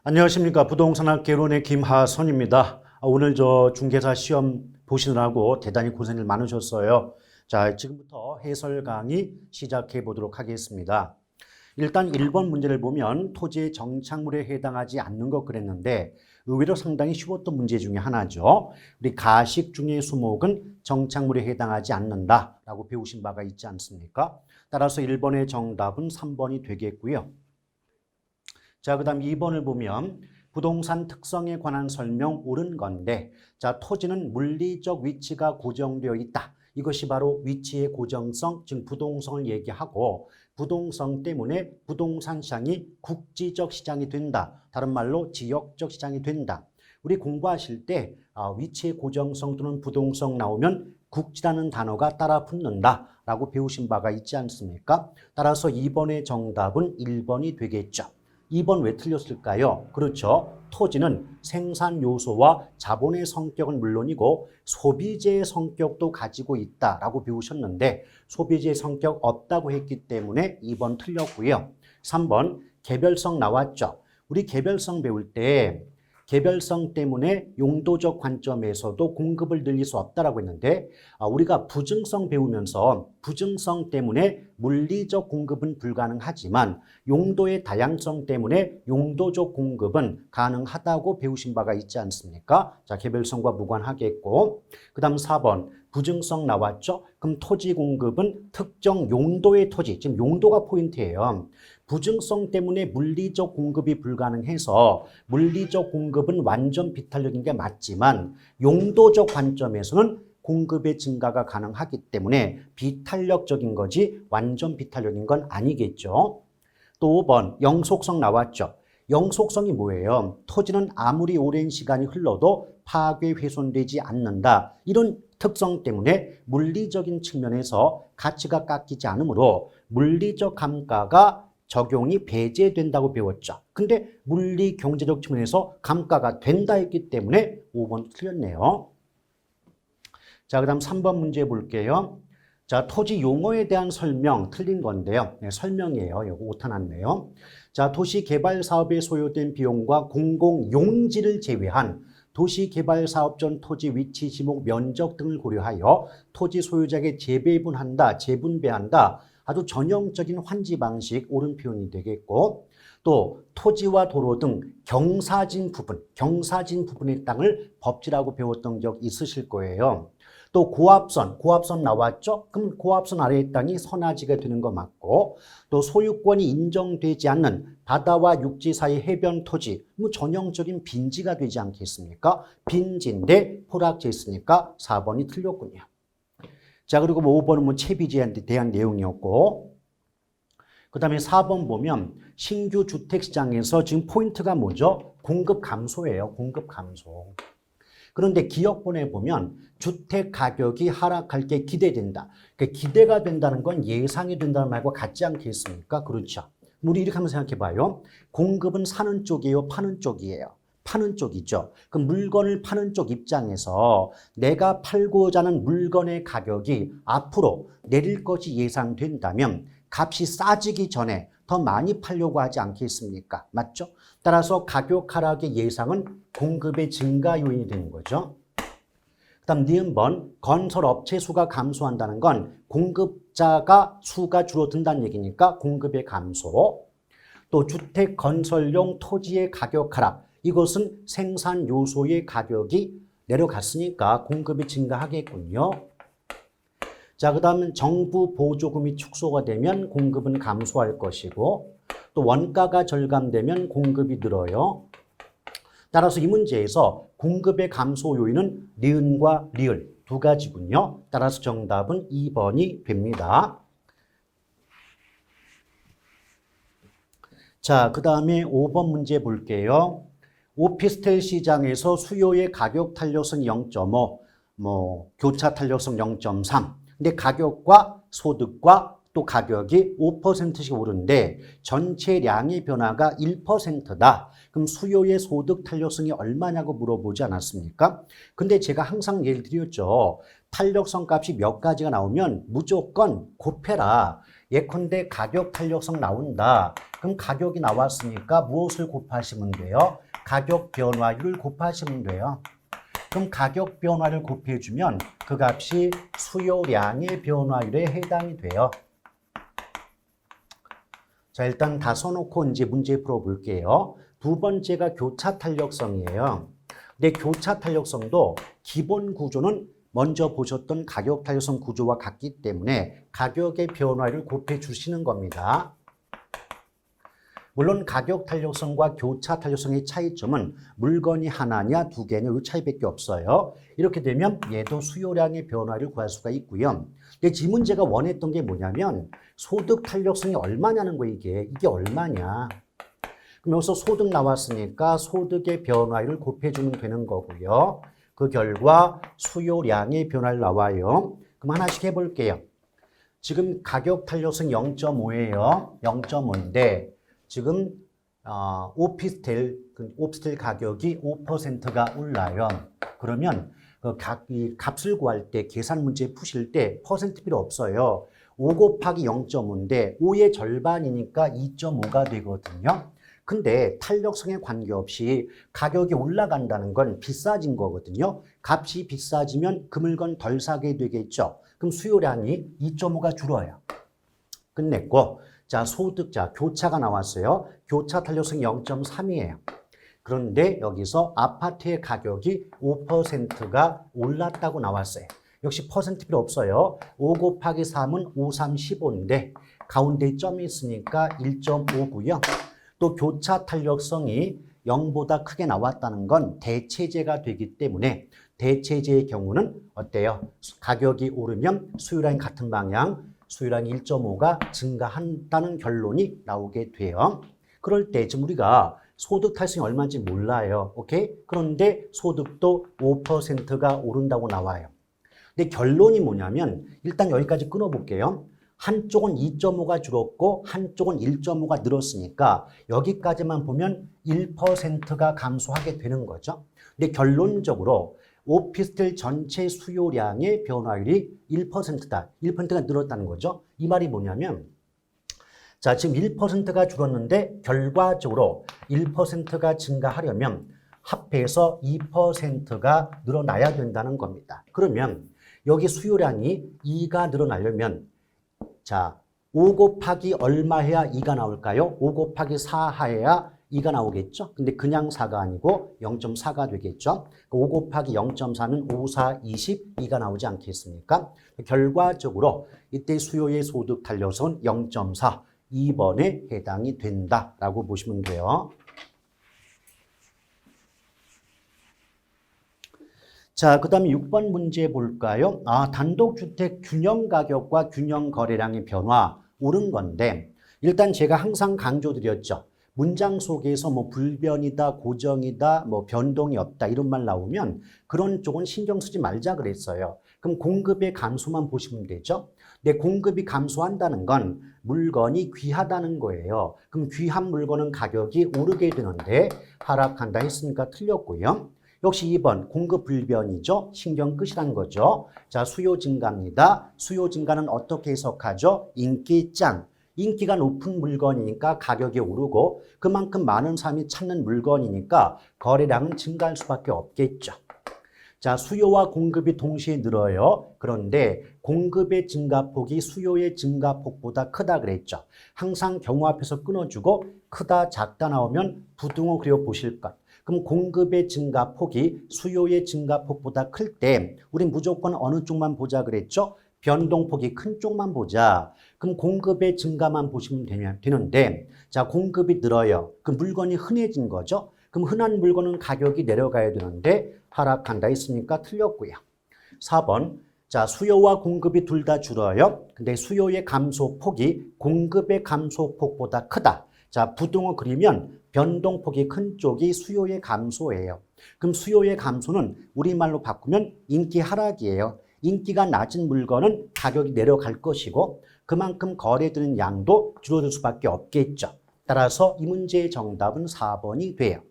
안녕하십니까. 부동산학 개론의 김하선입니다. 오늘 중개사 시험 보시느라고 대단히 고생을 많으셨어요. 자, 지금부터 해설 강의 시작해 보도록 하겠습니다. 일단 1번 문제를 보면 토지의 정착물에 해당하지 않는 것 그랬는데 의외로 상당히 쉬웠던 문제 중에 하나죠. 우리 가식 중의 수목은 정착물에 해당하지 않는다라고 배우신 바가 있지 않습니까? 따라서 1번의 정답은 3번이 되겠고요. 자, 그 다음 2번을 보면 부동산 특성에 관한 설명 옳은 건데, 자, 토지는 물리적 위치가 고정되어 있다. 이것이 바로 위치의 고정성, 즉 부동성을 얘기하고 부동성 때문에 부동산 시장이 국지적 시장이 된다. 다른 말로 지역적 시장이 된다. 우리 공부하실 때 위치의 고정성 또는 부동성 나오면 국지라는 단어가 따라 붙는다 라고 배우신 바가 있지 않습니까? 따라서 2번의 정답은 1번이 되겠죠. 2번 왜 틀렸을까요? 그렇죠. 토지는 생산 요소와 자본의 성격은 물론이고 소비재의 성격도 가지고 있다라고 배우셨는데 소비재의 성격 없다고 했기 때문에 2번 틀렸고요. 3번 개별성 나왔죠. 우리 개별성 배울 때 개별성 때문에 용도적 관점에서도 공급을 늘릴 수 없다라고 했는데 우리가 부증성 배우면서 부증성 때문에 물리적 공급은 불가능하지만 용도의 다양성 때문에 용도적 공급은 가능하다고 배우신 바가 있지 않습니까? 자, 개별성과 무관하겠고 그 다음 4번 부증성 나왔죠? 그럼 토지 공급은 특정 용도의 토지, 지금 용도가 포인트예요. 부증성 때문에 물리적 공급이 불가능해서 물리적 공급은 완전 비탄력인 게 맞지만 용도적 관점에서는 공급의 증가가 가능하기 때문에 비탄력적인 거지 완전 비탄력인 건 아니겠죠. 또 5번 영속성 나왔죠. 영속성이 뭐예요? 토지는 아무리 오랜 시간이 흘러도 파괴 훼손되지 않는다. 이런 특성 때문에 물리적인 측면에서 가치가 깎이지 않으므로 물리적 감가가 적용이 배제된다고 배웠죠. 근데 물리 경제적 측면에서 감가가 된다 했기 때문에 5번 틀렸네요. 자, 그 다음 3번 문제 볼게요. 자, 토지 용어에 대한 설명 틀린 건데요. 네, 설명이에요. 이거 오타 났네요. 자, 도시 개발 사업에 소요된 비용과 공공 용지를 제외한 도시 개발 사업 전 토지 위치, 지목, 면적 등을 고려하여 토지 소유자에게 재배분한다, 재분배한다. 아주 전형적인 환지 방식, 옳은 표현이 되겠고 또 토지와 도로 등 경사진 부분의 땅을 법지라고 배웠던 적 있으실 거예요. 또 고압선 나왔죠? 그럼 고압선 아래의 땅이 선화지가 되는 거 맞고 또 소유권이 인정되지 않는 바다와 육지 사이 해변 토지, 뭐 전형적인 빈지가 되지 않겠습니까? 빈지인데 포락지 있으니까 4번이 틀렸군요. 자, 그리고 뭐 5번은 뭐 채비지에 대한 내용이었고 그 다음에 4번 보면 신규 주택시장에서 지금 포인트가 뭐죠? 공급 감소예요. 공급 감소. 그런데 기업본에 보면 주택 가격이 하락할 게 기대된다. 그러니까 기대가 된다는 건 예상이 된다는 말과 같지 않겠습니까? 그렇죠. 우리 이렇게 한번 생각해 봐요. 공급은 사는 쪽이에요? 파는 쪽이에요? 파는 쪽이죠. 그 물건을 파는 쪽 입장에서 내가 팔고자 하는 물건의 가격이 앞으로 내릴 것이 예상된다면 값이 싸지기 전에 더 많이 팔려고 하지 않겠습니까? 맞죠? 따라서 가격 하락의 예상은 공급의 증가 요인이 되는 거죠. 그 다음 니은번 건설업체 수가 감소한다는 건 공급자가 수가 줄어든다는 얘기니까 공급의 감소. 또 주택 건설용 토지의 가격 하락. 이것은 생산 요소의 가격이 내려갔으니까 공급이 증가하겠군요. 자, 그 다음은 정부 보조금이 축소가 되면 공급은 감소할 것이고 또 원가가 절감되면 공급이 늘어요. 따라서 이 문제에서 공급의 감소 요인은 니은과 리을 두 가지군요. 따라서 정답은 2번이 됩니다. 자, 그 다음에 5번 문제 볼게요. 오피스텔 시장에서 수요의 가격 탄력성 0.5, 교차 탄력성 0.3. 근데 가격과 소득과 또 가격이 5%씩 오르는데 전체량의 변화가 1%다. 그럼 수요의 소득 탄력성이 얼마냐고 물어보지 않았습니까? 근데 제가 항상 예를 드렸죠. 탄력성 값이 몇 가지가 나오면 무조건 곱해라. 예컨대 가격 탄력성 나온다. 그럼 가격이 나왔으니까 무엇을 곱하시면 돼요? 가격 변화율을 곱하시면 돼요. 그럼 가격 변화를 곱해주면 그 값이 수요량의 변화율에 해당이 돼요. 자, 일단 다 써놓고 이제 문제 풀어볼게요. 두 번째가 교차 탄력성이에요. 근데 교차 탄력성도 기본 구조는 먼저 보셨던 가격 탄력성 구조와 같기 때문에 가격의 변화를 곱해 주시는 겁니다. 물론 가격 탄력성과 교차 탄력성의 차이점은 물건이 하나냐 두 개냐 이 차이밖에 없어요. 이렇게 되면 얘도 수요량의 변화를 구할 수가 있고요. 근데 이 문제가 원했던 게 뭐냐면 소득 탄력성이 얼마냐는 거예요. 이게 얼마냐. 그럼 여기서 소득 나왔으니까 소득의 변화율을 곱해주면 되는 거고요. 그 결과 수요량의 변화를 나와요. 그럼 하나씩 해볼게요. 지금 가격 탄력성 0.5예요. 0.5인데 지금 오피스텔 가격이 5%가 올라요. 그러면 이 값을 구할 때 계산 문제 푸실 때 퍼센트 필요 없어요. 5 곱하기 0.5인데 5의 절반이니까 2.5가 되거든요. 근데 탄력성에 관계없이 가격이 올라간다는 건 비싸진 거거든요. 값이 비싸지면 그 물건 덜 사게 되겠죠. 그럼 수요량이 2.5가 줄어요. 끝냈고, 자, 소득자, 교차가 나왔어요. 교차 탄력성이 0.3이에요. 그런데 여기서 아파트의 가격이 5%가 올랐다고 나왔어요. 역시 퍼센트 필요 없어요. 5 곱하기 3은 5, 3, 15인데 가운데 점이 있으니까 1.5고요. 또 교차 탄력성이 0보다 크게 나왔다는 건 대체제가 되기 때문에 대체제의 경우는 어때요? 가격이 오르면 수요량이 같은 방향, 수요량이 1.5가 증가한다는 결론이 나오게 돼요. 그럴 때 지금 우리가 소득 탄력성이 얼마인지 몰라요. 오케이? 그런데 소득도 5%가 오른다고 나와요. 근데 결론이 뭐냐면 일단 여기까지 끊어볼게요. 한쪽은 2.5가 줄었고 한쪽은 1.5가 늘었으니까 여기까지만 보면 1%가 감소하게 되는 거죠. 근데 결론적으로 오피스텔 전체 수요량의 변화율이 1%다. 1%가 늘었다는 거죠. 이 말이 뭐냐면 자, 지금 1%가 줄었는데 결과적으로 1%가 증가하려면 합해서 2%가 늘어나야 된다는 겁니다. 그러면 여기 수요량이 2가 늘어나려면 자, 5 곱하기 얼마 해야 2가 나올까요? 5 곱하기 4 해야 2가 나오겠죠? 근데 그냥 4가 아니고 0.4가 되겠죠? 5 곱하기 0.4는 5, 4, 22가 나오지 않겠습니까? 결과적으로 이때 수요의 소득 탄력성은 0.4, 2번에 해당이 된다라고 보시면 돼요. 자, 그 다음에 6번 문제 볼까요? 단독주택 균형 가격과 균형 거래량의 변화 옳은 건데 일단 제가 항상 강조드렸죠. 문장 속에서 뭐 불변이다, 고정이다, 뭐 변동이 없다 이런 말 나오면 그런 쪽은 신경 쓰지 말자 그랬어요. 그럼 공급의 감소만 보시면 되죠. 근데 공급이 감소한다는 건 물건이 귀하다는 거예요. 그럼 귀한 물건은 가격이 오르게 되는데 하락한다 했으니까 틀렸고요. 역시 2번 공급 불변이죠. 신경 끄시라는 거죠. 자, 수요 증가입니다. 수요 증가는 어떻게 해석하죠? 인기 짱. 인기가 높은 물건이니까 가격이 오르고 그만큼 많은 사람이 찾는 물건이니까 거래량은 증가할 수밖에 없겠죠. 자, 수요와 공급이 동시에 늘어요. 그런데 공급의 증가폭이 수요의 증가폭보다 크다 그랬죠. 항상 경우 앞에서 끊어주고 크다 작다 나오면 부등호 그려보실 것. 그럼 공급의 증가폭이 수요의 증가폭보다 클 때 우린 무조건 어느 쪽만 보자 그랬죠? 변동폭이 큰 쪽만 보자. 그럼 공급의 증가만 보시면 되는데 자, 공급이 늘어요. 그 물건이 흔해진 거죠. 그럼 흔한 물건은 가격이 내려가야 되는데 하락한다 했으니까 틀렸고요. 4번 자, 수요와 공급이 둘 다 줄어요. 근데 수요의 감소폭이 공급의 감소폭보다 크다. 자, 부등호 그리면 변동폭이 큰 쪽이 수요의 감소예요. 그럼 수요의 감소는 우리말로 바꾸면 인기 하락이에요. 인기가 낮은 물건은 가격이 내려갈 것이고 그만큼 거래되는 양도 줄어들 수밖에 없겠죠. 따라서 이 문제의 정답은 4번이 돼요.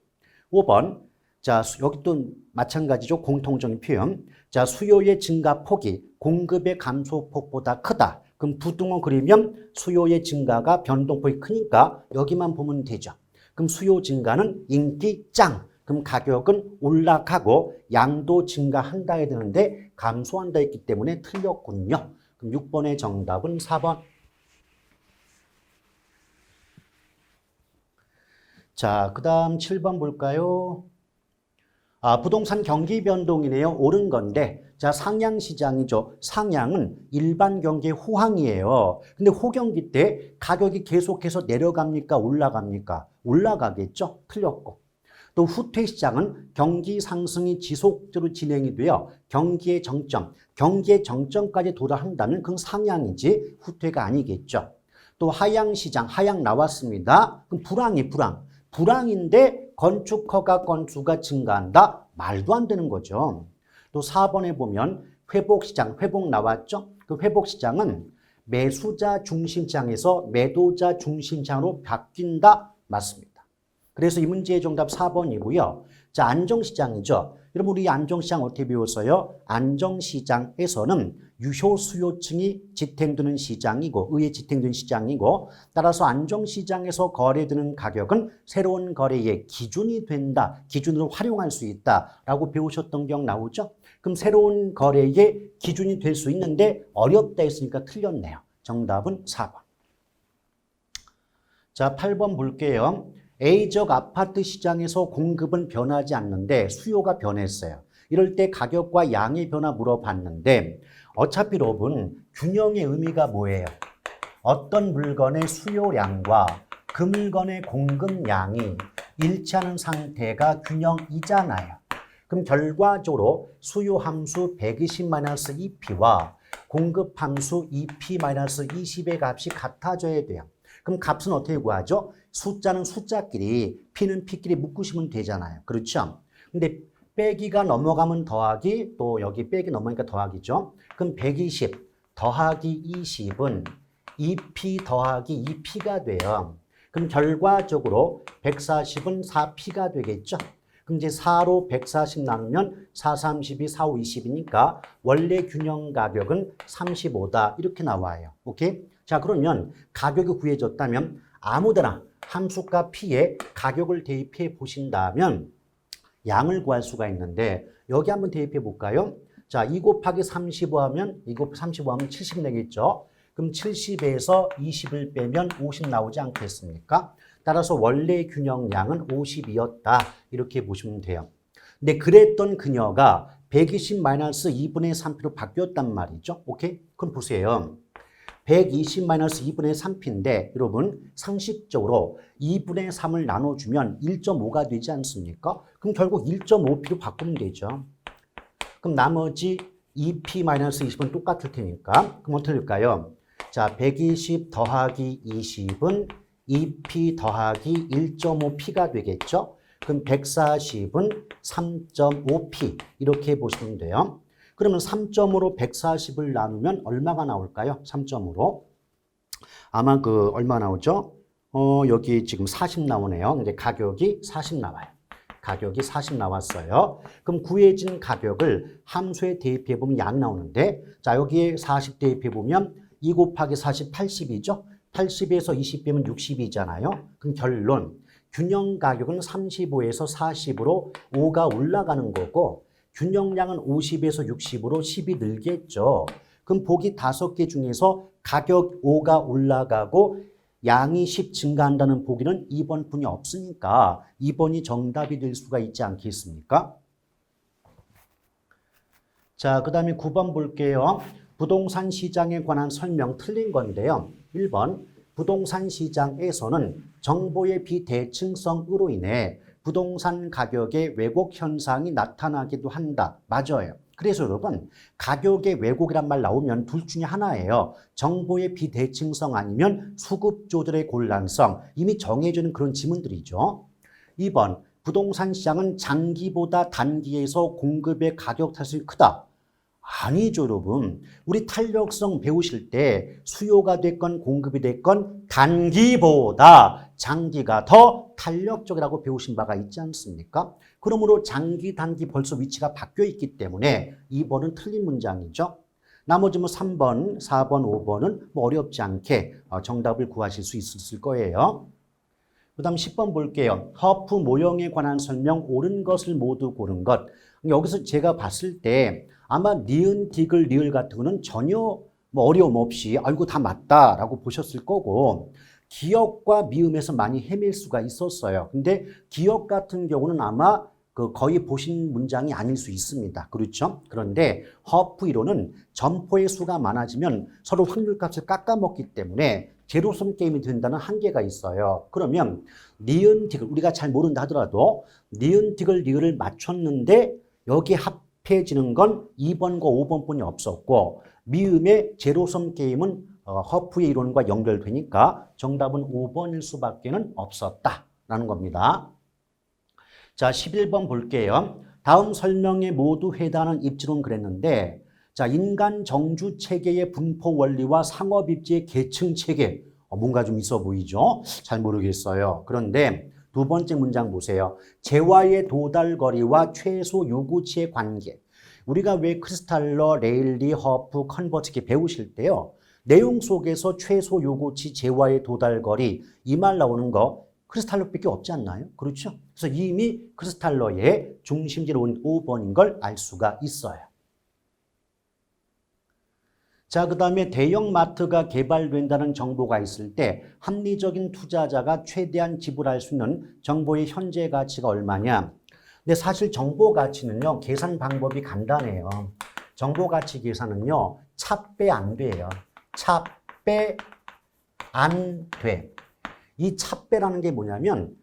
5번 자, 여기 또 마찬가지죠. 공통적인 표현. 자, 수요의 증가폭이 공급의 감소폭보다 크다. 그럼 부등호 그리면 수요의 증가가 변동폭이 크니까 여기만 보면 되죠. 그럼 수요 증가는 인기 짱. 그럼 가격은 올라가고 양도 증가한다 해야 되는데 감소한다 했기 때문에 틀렸군요. 그럼 6번의 정답은 4번. 자, 그 다음 7번 볼까요? 부동산 경기 변동이네요. 오른 건데, 자, 상향 시장이죠. 상향은 일반 경기의 호황이에요. 근데 호경기 때 가격이 계속해서 내려갑니까? 올라갑니까? 올라가겠죠? 틀렸고. 또 후퇴 시장은 경기 상승이 지속적으로 진행이 되어 경기의 정점까지 도달한다면 그건 상향이지 후퇴가 아니겠죠. 또 하향 시장, 하향 나왔습니다. 그럼 불황인데 건축 허가 건수가 증가한다? 말도 안 되는 거죠. 또 4번에 보면 회복시장, 회복 나왔죠? 그 회복시장은 매수자 중심장에서 매도자 중심장으로 바뀐다? 맞습니다. 그래서 이 문제의 정답 4번이고요. 자, 안정시장이죠. 여러분 우리 안정시장 어떻게 배웠어요? 안정시장에서는 유효 수요층이 지탱되는 시장이고 의에 지탱되는 시장이고 따라서 안정시장에서 거래되는 가격은 새로운 거래의 기준이 된다. 기준으로 활용할 수 있다라고 배우셨던 기억 나오죠? 그럼 새로운 거래의 기준이 될 수 있는데 어렵다 했으니까 틀렸네요. 정답은 4번. 자, 8번 볼게요. A지역 아파트 시장에서 공급은 변하지 않는데 수요가 변했어요. 이럴 때 가격과 양의 변화 물어봤는데 어차피 여러분 균형의 의미가 뭐예요? 어떤 물건의 수요량과 그 물건의 공급량이 일치하는 상태가 균형이잖아요. 그럼 결과적으로 수요 함수 120-2p와 공급 함수 2p-20의 값이 같아져야 돼요. 그럼 값은 어떻게 구하죠? 숫자는 숫자끼리, p는 p끼리 묶으시면 되잖아요. 그렇죠? 근데 빼기가 넘어가면 더하기, 또 여기 빼기 넘어가니까 더하기죠. 그럼 120 더하기 20은 2p 더하기 2p가 돼요. 그럼 결과적으로 140은 4p가 되겠죠. 그럼 이제 4로 140 나누면 4, 32, 4, 5, 20이니까 원래 균형 가격은 35다. 이렇게 나와요. 오케이? 자, 그러면 가격이 구해졌다면 아무데나 함수값 p에 가격을 대입해 보신다면 양을 구할 수가 있는데 여기 한번 대입해 볼까요? 자, 2 곱하기 35 하면 70 내겠죠. 그럼 70에서 20을 빼면 50 나오지 않겠습니까? 따라서 원래 균형량은 50이었다. 이렇게 보시면 돼요. 근데 그랬던 그녀가 120-2분의 3p로 바뀌었단 말이죠. 오케이? 그럼 보세요. 120-2분의 3p인데 여러분 상식적으로 2분의 3을 나눠주면 1.5가 되지 않습니까? 그럼 결국 1.5p로 바꾸면 되죠. 그럼 나머지 2p-20은 똑같을 테니까 그럼 어떻게 될까요? 자, 120 더하기 20은 2p 더하기 1.5p가 되겠죠? 그럼 140은 3.5p 이렇게 보시면 돼요. 그러면 3점으로 140을 나누면 얼마가 나올까요? 3점으로. 아마 얼마 나오죠? 여기 지금 40 나오네요. 근데 가격이 40 나와요. 가격이 40 나왔어요. 그럼 구해진 가격을 함수에 대입해보면 양 나오는데, 자, 여기에 40 대입해보면 2 곱하기 40, 80이죠? 80에서 20 빼면 60이잖아요. 그럼 결론, 균형 가격은 35에서 40으로 5가 올라가는 거고, 균형량은 50에서 60으로 10이 늘겠죠. 그럼 보기 5개 중에서 가격 5가 올라가고 양이 10 증가한다는 보기는 2번 뿐이 없으니까 2번이 정답이 될 수가 있지 않겠습니까? 자, 그 다음에 9번 볼게요. 부동산 시장에 관한 설명 틀린 건데요. 1번, 부동산 시장에서는 정보의 비대칭성으로 인해 부동산 가격의 왜곡 현상이 나타나기도 한다. 맞아요. 그래서 여러분 가격의 왜곡이란 말 나오면 둘 중에 하나예요. 정보의 비대칭성 아니면 수급 조절의 곤란성. 이미 정해지는 그런 지문들이죠. 2번 부동산 시장은 장기보다 단기에서 공급의 가격 탓이 크다. 아니죠, 여러분. 우리 탄력성 배우실 때 수요가 됐건 공급이 됐건 단기보다 장기가 더 탄력적이라고 배우신 바가 있지 않습니까? 그러므로 장기, 단기 벌써 위치가 바뀌어 있기 때문에 2번은 틀린 문장이죠. 나머지 뭐 3번, 4번, 5번은 뭐 어렵지 않게 정답을 구하실 수 있을 거예요. 그 다음 10번 볼게요. 허프 모형에 관한 설명 옳은 것을 모두 고른 것. 여기서 제가 봤을 때 아마 니은, 디귿, 리을 같은 거는 전혀 뭐 어려움 없이 이거 다 맞다라고 보셨을 거고 기역과 미음에서 많이 헤맬 수가 있었어요. 근데 기역 같은 경우는 아마 거의 보신 문장이 아닐 수 있습니다. 그렇죠? 그런데 허프 이론은 점포의 수가 많아지면 서로 확률값을 깎아먹기 때문에 제로섬 게임이 된다는 한계가 있어요. 그러면 니은, 디귿 우리가 잘 모른다 하더라도 니은, 디귿, 리을을 맞췄는데 여기 합해지는 건 2번과 5번뿐이 없었고 미음의 제로섬 게임은 허프의 이론과 연결되니까 정답은 5번일 수밖에는 없었다라는 겁니다. 자, 11번 볼게요. 다음 설명에 모두 해당하는 입지론 그랬는데 자, 인간 정주 체계의 분포 원리와 상업 입지의 계층 체계 뭔가 좀 있어 보이죠? 잘 모르겠어요. 그런데 두 번째 문장 보세요. 재화의 도달거리와 최소 요구치의 관계. 우리가 왜 크리스탈러, 레일리, 허프, 컨버트 이렇게 배우실 때요. 내용 속에서 최소 요구치, 재화의 도달거리 이 말 나오는 거 크리스탈러밖에 없지 않나요? 그렇죠? 그래서 이미 크리스탈러의 중심지는 5번인 걸 알 수가 있어요. 자, 그 다음에 대형마트가 개발된다는 정보가 있을 때 합리적인 투자자가 최대한 지불할 수 있는 정보의 현재 가치가 얼마냐? 근데 사실 정보 가치는요, 계산 방법이 간단해요. 정보 가치 계산은요, 차 빼 안 돼요. 차 빼 안 돼. 이 차 빼라는 게 뭐냐면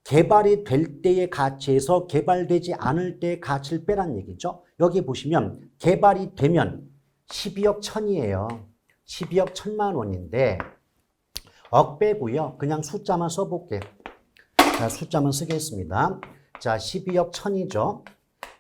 개발이 될 때의 가치에서 개발되지 않을 때의 가치를 빼란 얘기죠. 여기 보시면 개발이 되면 12억 천이에요. 12억 1천만 원인데 억 빼고요. 그냥 숫자만 써볼게요. 자, 숫자만 쓰겠습니다. 자, 12억 천이죠.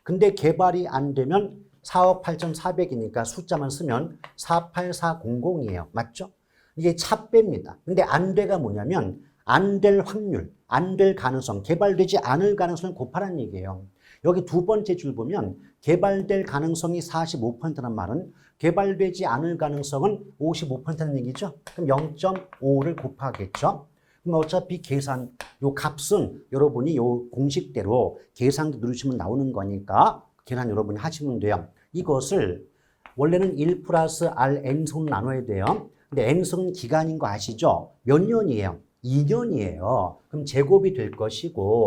근데 개발이 안 되면 4억 8,400이니까 숫자만 쓰면 48400이에요. 맞죠? 이게 차 뺍니다. 근데 안 돼가 뭐냐면 안 될 확률, 안 될 가능성, 개발되지 않을 가능성을 곱하라는 얘기예요. 여기 두 번째 줄 보면 개발될 가능성이 45%란 말은 개발되지 않을 가능성은 55%는 얘기죠. 그럼 0.5를 곱하겠죠. 그럼 어차피 계산, 요 값은 여러분이 요 공식대로 계산기 누르시면 나오는 거니까 계산 여러분이 하시면 돼요. 이것을 원래는 1 플러스 R N승 나눠야 돼요. 근데 N승 기간인 거 아시죠? 몇 년이에요? 2년이에요. 그럼 제곱이 될 것이고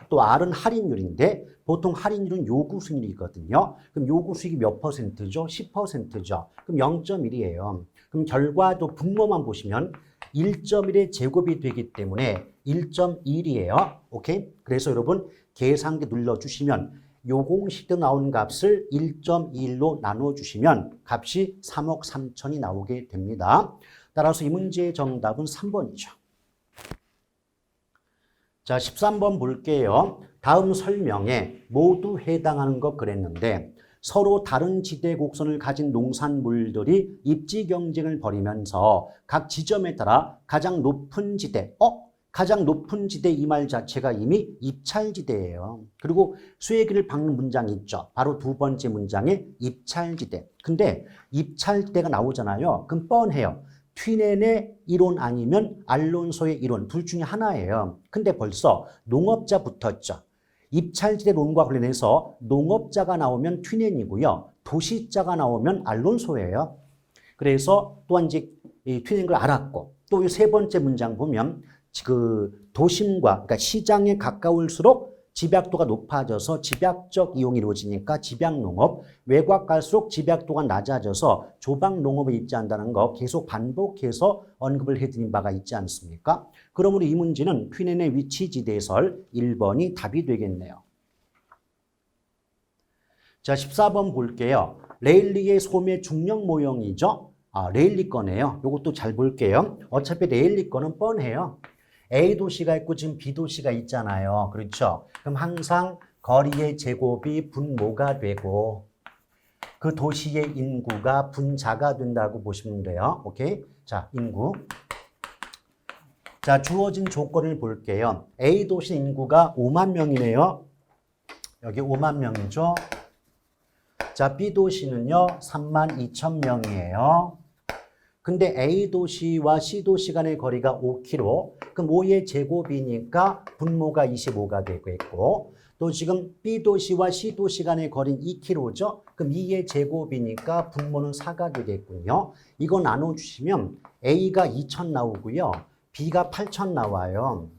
또 R은 할인율인데 보통 할인율은 요구 수익이거든요. 그럼 요구 수익이 몇 퍼센트죠? 10%죠. 그럼 0.1이에요. 그럼 결과도 분모만 보시면 1.1의 제곱이 되기 때문에 1.1이에요. 오케이? 그래서 여러분 계산기 눌러주시면 요 공식도 나온 값을 1.21로 나눠주시면 값이 3억 3천이 나오게 됩니다. 따라서 이 문제의 정답은 3번이죠. 자, 13번 볼게요. 다음 설명에 모두 해당하는 것 그랬는데 서로 다른 지대 곡선을 가진 농산물들이 입지 경쟁을 벌이면서 각 지점에 따라 가장 높은 지대, 가장 높은 지대 이 말 자체가 이미 입찰지대예요. 그리고 수혜기를 박는 문장이 있죠. 바로 두 번째 문장에 입찰지대. 근데 입찰대가 나오잖아요. 그럼 뻔해요. 튀넨의 이론 아니면 알론소의 이론 둘 중에 하나예요. 근데 벌써 농업자 붙었죠. 입찰지대론과 관련해서 농업자가 나오면 튀넨이고요. 도시자가 나오면 알론소예요. 그래서 또한 이제 이 튀넨 걸 알았고 또 이 세 번째 문장 보면 그 도심과 그러니까 시장에 가까울수록 집약도가 높아져서 집약적 이용이 이루어지니까 집약농업, 외곽 갈수록 집약도가 낮아져서 조박농업에 입지한다는 거 계속 반복해서 언급을 해드린 바가 있지 않습니까? 그러므로 이 문제는 튀넨의 위치지대설 1번이 답이 되겠네요. 자, 14번 볼게요. 레일리의 소매 중력 모형이죠. 레일리 거네요. 이것도 잘 볼게요. 어차피 레일리 거는 뻔해요. A 도시가 있고 지금 B 도시가 있잖아요. 그렇죠? 그럼 항상 거리의 제곱이 분모가 되고 그 도시의 인구가 분자가 된다고 보시면 돼요. 오케이? 자, 인구. 자, 주어진 조건을 볼게요. A 도시 인구가 5만 명이네요. 여기 5만 명이죠. 자, B 도시는요 32,000명이에요. 근데 A 도시와 C 도시 간의 거리가 5km. 그럼 5의 제곱이니까 분모가 25가 되겠고, 또 지금 B 도시와 C 도시 간의 거리는 2km죠. 그럼 2의 제곱이니까 분모는 4가 되겠군요. 이거 나눠주시면 A가 2,000 나오고요. B가 8,000 나와요.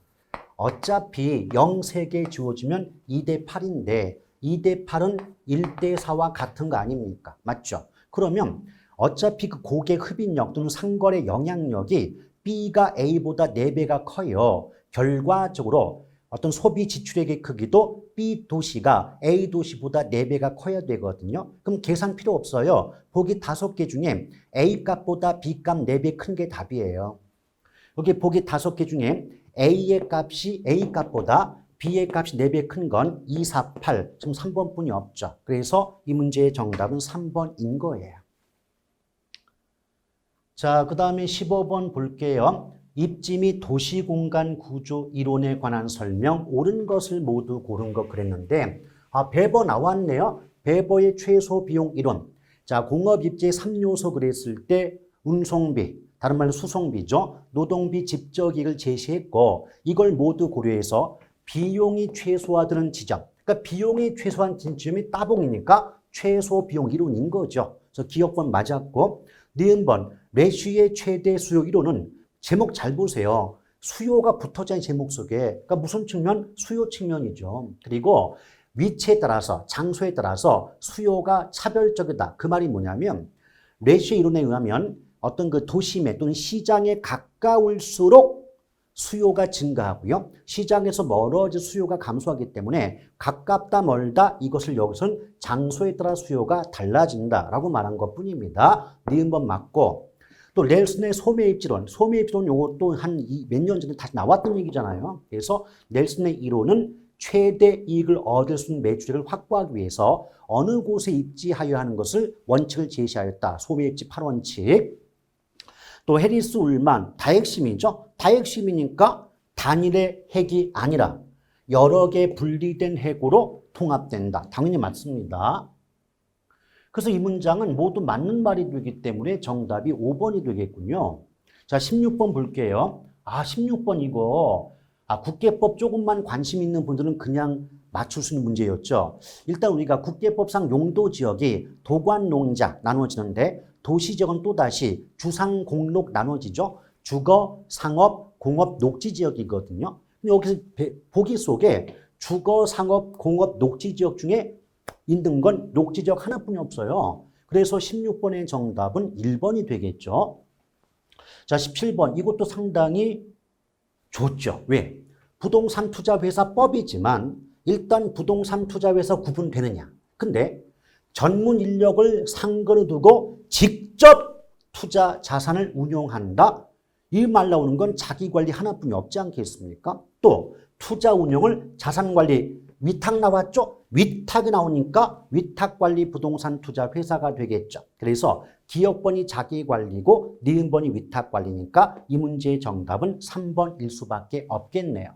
어차피 0 3개 주어지면 2대 8인데 2대 8은 1대 4와 같은 거 아닙니까? 맞죠? 그러면 어차피 그 고객 흡인력 또는 상거래 영향력이 B가 A보다 4배가 커요. 결과적으로 어떤 소비 지출액의 크기도 B 도시가 A 도시보다 4배가 커야 되거든요. 그럼 계산 필요 없어요. 보기 5개 중에 A 값보다 B 값 4배 큰 게 답이에요. 여기 보기 5개 중에 A의 값이 A 값보다 B의 값이 4배 큰 건 2, 4, 8. 지금 3번뿐이 없죠. 그래서 이 문제의 정답은 3번인 거예요. 자, 그 다음에 15번 볼게요. 입지 및 도시공간 구조 이론에 관한 설명, 옳은 것을 모두 고른 거 그랬는데, 베버 나왔네요. 베버의 최소 비용 이론. 자, 공업입지 3요소 그랬을 때 운송비, 다른 말로 수송비죠. 노동비 집적이익을 제시했고, 이걸 모두 고려해서 비용이 최소화되는 지점. 그러니까 비용이 최소한 지점이 따봉이니까 최소 비용 이론인 거죠. 그래서 기억번 맞았고, 니은번 레쉬의 최대 수요 이론은 제목 잘 보세요. 수요가 붙어져 있는 제목 속에. 그러니까 무슨 측면? 수요 측면이죠. 그리고 위치에 따라서, 장소에 따라서 수요가 차별적이다. 그 말이 뭐냐면 레쉬 이론에 의하면 어떤 그 도심에 또는 시장에 가까울수록 수요가 증가하고요. 시장에서 멀어져 수요가 감소하기 때문에 가깝다 멀다 이것을 여기서는 장소에 따라 수요가 달라진다라고 말한 것뿐입니다. 니은번 맞고, 또 넬슨의 소매입지론, 소매입지론 요것도 한 몇 년 전에 다시 나왔던 얘기잖아요. 그래서 넬슨의 이론은 최대 이익을 얻을 수 있는 매출액을 확보하기 위해서 어느 곳에 입지하여 하는 것을 원칙을 제시하였다. 소매입지 8원칙. 또 해리스 울만 다핵심이죠. 다핵심이니까 단일의 핵이 아니라 여러 개 분리된 핵으로 통합된다. 당연히 맞습니다. 그래서 이 문장은 모두 맞는 말이 되기 때문에 정답이 5번이 되겠군요. 자, 16번 볼게요. 16번 이거 국계법 조금만 관심 있는 분들은 그냥 맞출 수 있는 문제였죠. 일단 우리가 국계법상 용도 지역이 도관, 농자 나눠지는데 도시지역은 또다시 주상, 공록 나눠지죠. 주거, 상업, 공업, 녹지 지역이거든요. 근데 여기서 보기 속에 주거, 상업, 공업, 녹지 지역 중에 있는 건 녹지 지역 하나뿐이 없어요. 그래서 16번의 정답은 1번이 되겠죠. 자, 17번 이것도 상당히 좋죠. 왜? 부동산 투자회사법이지만 일단 부동산 투자회사 구분되느냐. 근데 전문 인력을 상거로 두고 직접 투자 자산을 운용한다. 이 말 나오는 건 자기관리 하나뿐이 없지 않겠습니까? 또 투자 운용을 자산관리 위탁 나왔죠? 위탁이 나오니까 위탁관리 부동산 투자 회사가 되겠죠. 그래서 기업번이 자기관리고 니은번이 위탁관리니까 이 문제의 정답은 3번일 수밖에 없겠네요.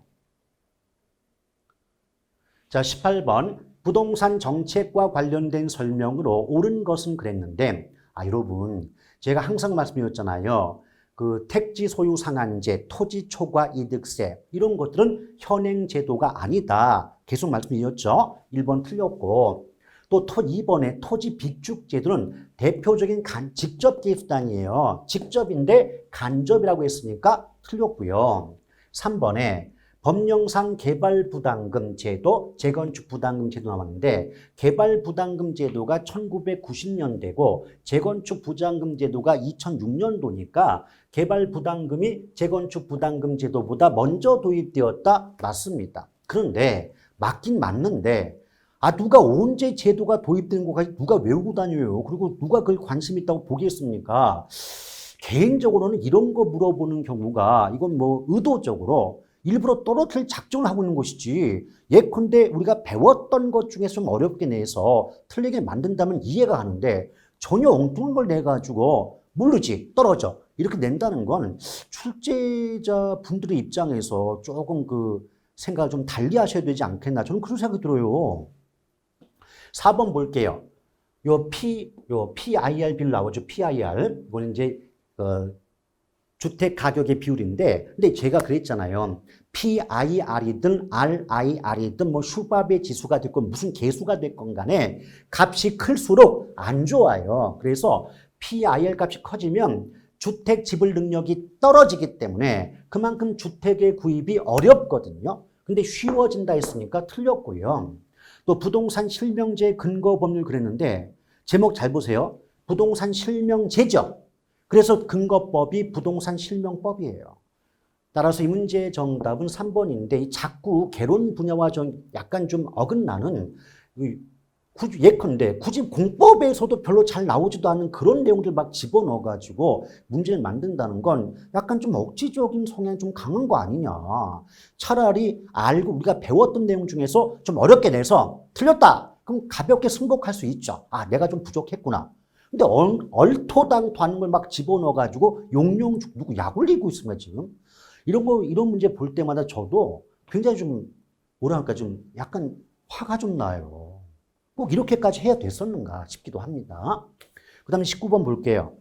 자, 18번 부동산 정책과 관련된 설명으로 옳은 것은 그랬는데 여러분 제가 항상 말씀드렸잖아요. 그 택지 소유 상한제, 토지 초과 이득세 이런 것들은 현행 제도가 아니다. 계속 말씀드렸죠. 1번 틀렸고 또 2번에 토지 비축 제도는 대표적인 직접 기술단이에요. 직접인데 간접이라고 했으니까 틀렸고요. 3번에 법령상 개발부담금 제도, 재건축 부담금 제도 나왔는데 개발부담금 제도가 1990년대고 재건축 부담금 제도가 2006년도니까 개발부담금이 재건축 부담금 제도보다 먼저 도입되었다. 맞습니다. 그런데 맞긴 맞는데 누가 언제 제도가 도입되는 거까지 누가 외우고 다녀요. 그리고 누가 그걸 관심 있다고 보겠습니까? 개인적으로는 이런 거 물어보는 경우가 이건 뭐 의도적으로 일부러 떨어뜨릴 작정을 하고 있는 것이지 예컨대 우리가 배웠던 것 중에서 좀 어렵게 내서 틀리게 만든다면 이해가 가는데 전혀 엉뚱한 걸 내가지고 모르지 떨어져 이렇게 낸다는 건 출제자 분들의 입장에서 조금 그 생각을 좀 달리 하셔야 되지 않겠나 저는 그런 생각이 들어요. 4번 볼게요. 요 PIR비를 나오죠. PIR. 이거는 이제, 주택 가격의 비율인데, 근데 제가 그랬잖아요. PIR이든 RIR이든 뭐 슈바베 지수가 됐건 무슨 계수가 됐건 간에 값이 클수록 안 좋아요. 그래서 PIR 값이 커지면 주택 지불 능력이 떨어지기 때문에 그만큼 주택의 구입이 어렵거든요. 근데 쉬워진다 했으니까 틀렸고요. 또 부동산 실명제 근거 법률 그랬는데 제목 잘 보세요. 부동산 실명제죠. 그래서 근거법이 부동산 실명법이에요. 따라서 이 문제의 정답은 3번인데 자꾸 개론 분야와 약간 좀 어긋나는 예컨대 굳이 공법에서도 별로 잘 나오지도 않는 그런 내용들 막 집어넣어가지고 문제를 만든다는 건 약간 좀 억지적인 성향이 좀 강한 거 아니냐. 차라리 알고 우리가 배웠던 내용 중에서 좀 어렵게 내서 틀렸다. 그럼 가볍게 승복할 수 있죠. 아, 내가 좀 부족했구나. 근데 얼토당토 하는 걸 막 집어넣어가지고 용용 누구 약 올리고 있습니다, 지금. 이런 문제 볼 때마다 저도 굉장히 좀, 뭐랄까, 좀 약간 화가 좀 나요. 꼭 이렇게까지 해야 됐었는가 싶기도 합니다. 그 다음에 19번 볼게요.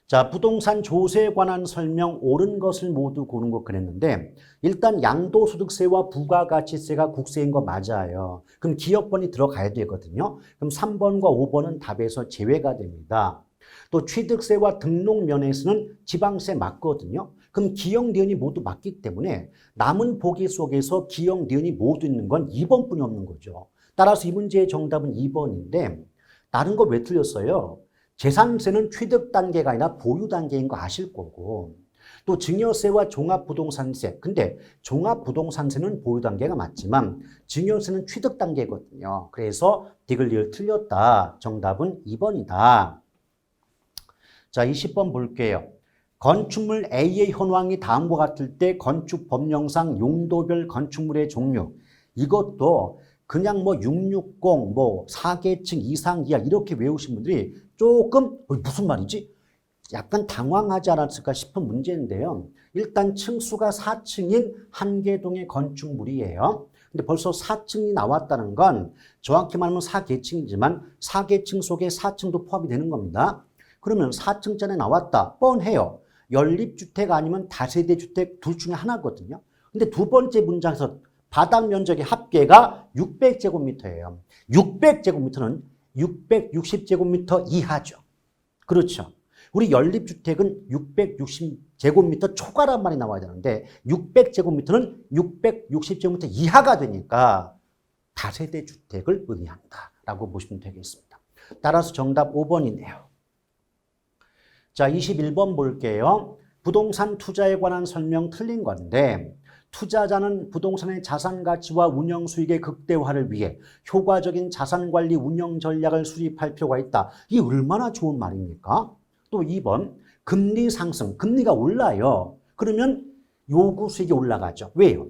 자, 부동산 조세에 관한 설명 옳은 것을 모두 고른 것 그랬는데 일단 양도소득세와 부가가치세가 국세인 거 맞아요. 그럼 기업번이 들어가야 되거든요. 그럼 3번과 5번은 답에서 제외가 됩니다. 또 취득세와 등록 면에서는 지방세 맞거든요. 그럼 기역, 니은이 모두 맞기 때문에 남은 보기 속에서 기역, 니은이 모두 있는 건 2번뿐이 없는 거죠. 따라서 이 문제의 정답은 2번인데 다른 거 왜 틀렸어요? 재산세는 취득 단계가 아니라 보유 단계인 거 아실 거고 또 증여세와 종합부동산세 근데 종합부동산세는 보유 단계가 맞지만 증여세는 취득 단계거든요. 그래서 디귿리을 틀렸다. 정답은 2번이다. 자, 20번 볼게요. 건축물 A의 현황이 다음과 같을 때 건축 법령상 용도별 건축물의 종류 이것도 그냥 뭐 660, 뭐 4계층 이상 이하 이렇게 외우신 분들이 조금 무슨 말이지? 약간 당황하지 않았을까 싶은 문제인데요. 일단 층수가 4층인 한계동의 건축물이에요. 근데 벌써 4층이 나왔다는 건 정확히 말하면 4계층이지만 4계층 속에 4층도 포함이 되는 겁니다. 그러면 4층짜리 나왔다. 뻔해요. 연립주택 아니면 다세대 주택 둘 중에 하나거든요. 근데 두 번째 문장에서 바닥 면적의 합계가 600제곱미터예요. 600제곱미터는 660제곱미터 이하죠. 그렇죠. 우리 연립주택은 660제곱미터 초과란 말이 나와야 되는데 600제곱미터는 660제곱미터 이하가 되니까 다세대 주택을 의미한다라고 보시면 되겠습니다. 따라서 정답 5번이네요. 자, 21번 볼게요. 부동산 투자에 관한 설명 틀린 건데 투자자는 부동산의 자산 가치와 운영 수익의 극대화를 위해 효과적인 자산 관리 운영 전략을 수립할 필요가 있다. 이게 얼마나 좋은 말입니까? 또 2번, 금리 상승, 금리가 올라요. 그러면 요구 수익이 올라가죠. 왜요?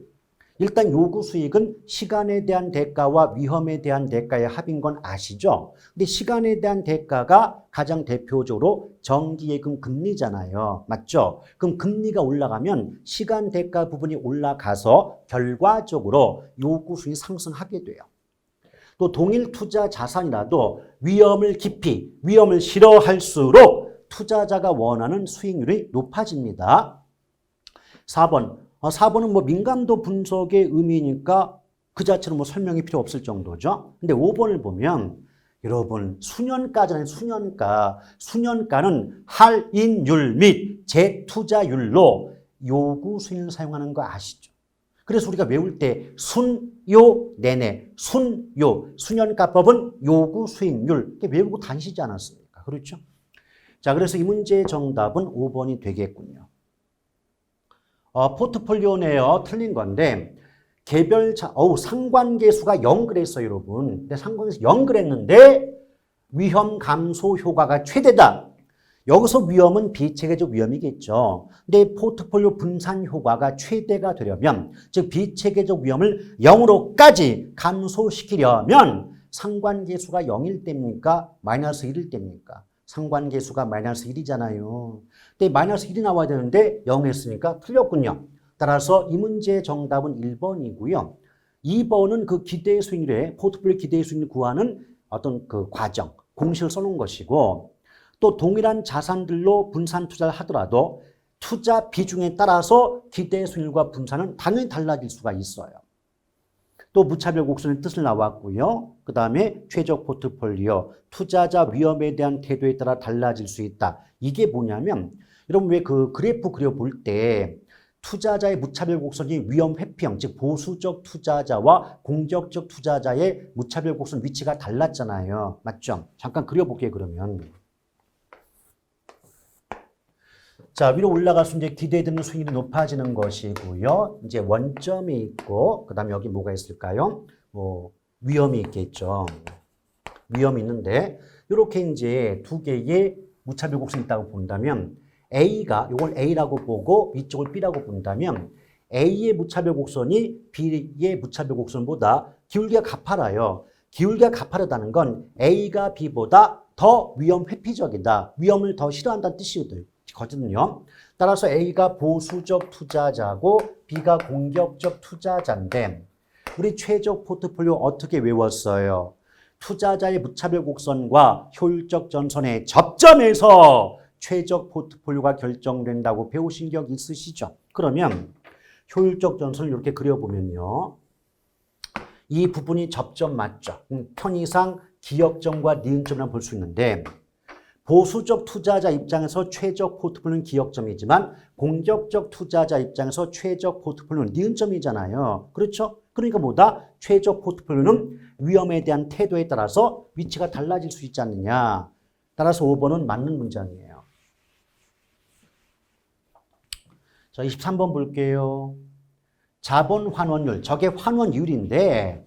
일단 요구 수익은 시간에 대한 대가와 위험에 대한 대가의 합인 건 아시죠? 근데 시간에 대한 대가가 가장 대표적으로 정기예금 금리잖아요. 맞죠? 그럼 금리가 올라가면 시간 대가 부분이 올라가서 결과적으로 요구 수익이 상승하게 돼요. 또 동일 투자 자산이라도 위험을 싫어할수록 투자자가 원하는 수익률이 높아집니다. 4번은 뭐 민감도 분석의 의미니까 그 자체로 뭐 설명이 필요 없을 정도죠. 근데 5번을 보면 여러분 수년가잖아요. 수년가는 할인율 및 재투자율로 요구 수익을 사용하는 거 아시죠? 그래서 우리가 외울 때 순요 내내 수년가법은 요구 수익률 이렇게 외우고 다니시지 않았습니까? 그렇죠? 자, 그래서 이 문제의 정답은 5번이 되겠군요. 포트폴리오네요. 틀린 건데 상관계수가 0 그랬어요, 여러분. 근데 상관계수 0 그랬는데 위험 감소 효과가 최대다. 여기서 위험은 비체계적 위험이겠죠. 근데 포트폴리오 분산 효과가 최대가 되려면 즉 비체계적 위험을 0으로까지 감소시키려면 상관계수가 0일 때입니까? 마이너스 1일 때입니까? 상관계수가 마이너스 1이잖아요. 근데 마이너스 1이 나와야 되는데 0 했으니까 틀렸군요. 따라서 이 문제의 정답은 1번이고요. 2번은 그 기대 수익률에 포트폴리오 기대 수익률 구하는 어떤 그 과정, 공식을 써놓은 것이고 또 동일한 자산들로 분산 투자를 하더라도 투자 비중에 따라서 기대 수익률과 분산은 당연히 달라질 수가 있어요. 또 무차별 곡선의 뜻을 나왔고요. 그 다음에 최적 포트폴리오, 투자자 위험에 대한 태도에 따라 달라질 수 있다. 이게 뭐냐면 여러분 왜 그 그래프 그려볼 때 투자자의 무차별 곡선이 위험 회피형, 즉 보수적 투자자와 공격적 투자자의 무차별 곡선 위치가 달랐잖아요. 맞죠? 잠깐 그려볼게요, 그러면. 자, 위로 올라갈수록 이제 기대되는 수익률이 높아지는 것이고요. 이제 원점이 있고, 그 다음에 여기 뭐가 있을까요? 뭐, 위험이 있겠죠. 위험이 있는데, 이렇게 이제 두 개의 무차별 곡선이 있다고 본다면, A가, 이걸 A라고 보고, 이쪽을 B라고 본다면, A의 무차별 곡선이 B의 무차별 곡선보다 기울기가 가파라요. 기울기가 가파르다는 건 A가 B보다 더 위험 회피적이다. 위험을 더 싫어한다는 뜻이거든요. 따라서 A가 보수적 투자자고 B가 공격적 투자자인데 우리 최적 포트폴리오 어떻게 외웠어요? 투자자의 무차별 곡선과 효율적 전선의 접점에서 최적 포트폴리오가 결정된다고 배우신 적 있으시죠? 그러면 효율적 전선을 이렇게 그려보면요. 이 부분이 접점 맞죠? 편의상 기역점과 니은점이라고 볼 수 있는데 보수적 투자자 입장에서 최적 포트폴리오는 기역점이지만 공격적 투자자 입장에서 최적 포트폴리오는 니은점이잖아요. 그렇죠? 그러니까 뭐다? 최적 포트폴리오는 위험에 대한 태도에 따라서 위치가 달라질 수 있지 않느냐. 따라서 5번은 맞는 문장이에요. 자, 23번 볼게요. 자본 환원율, 저게 환원율인데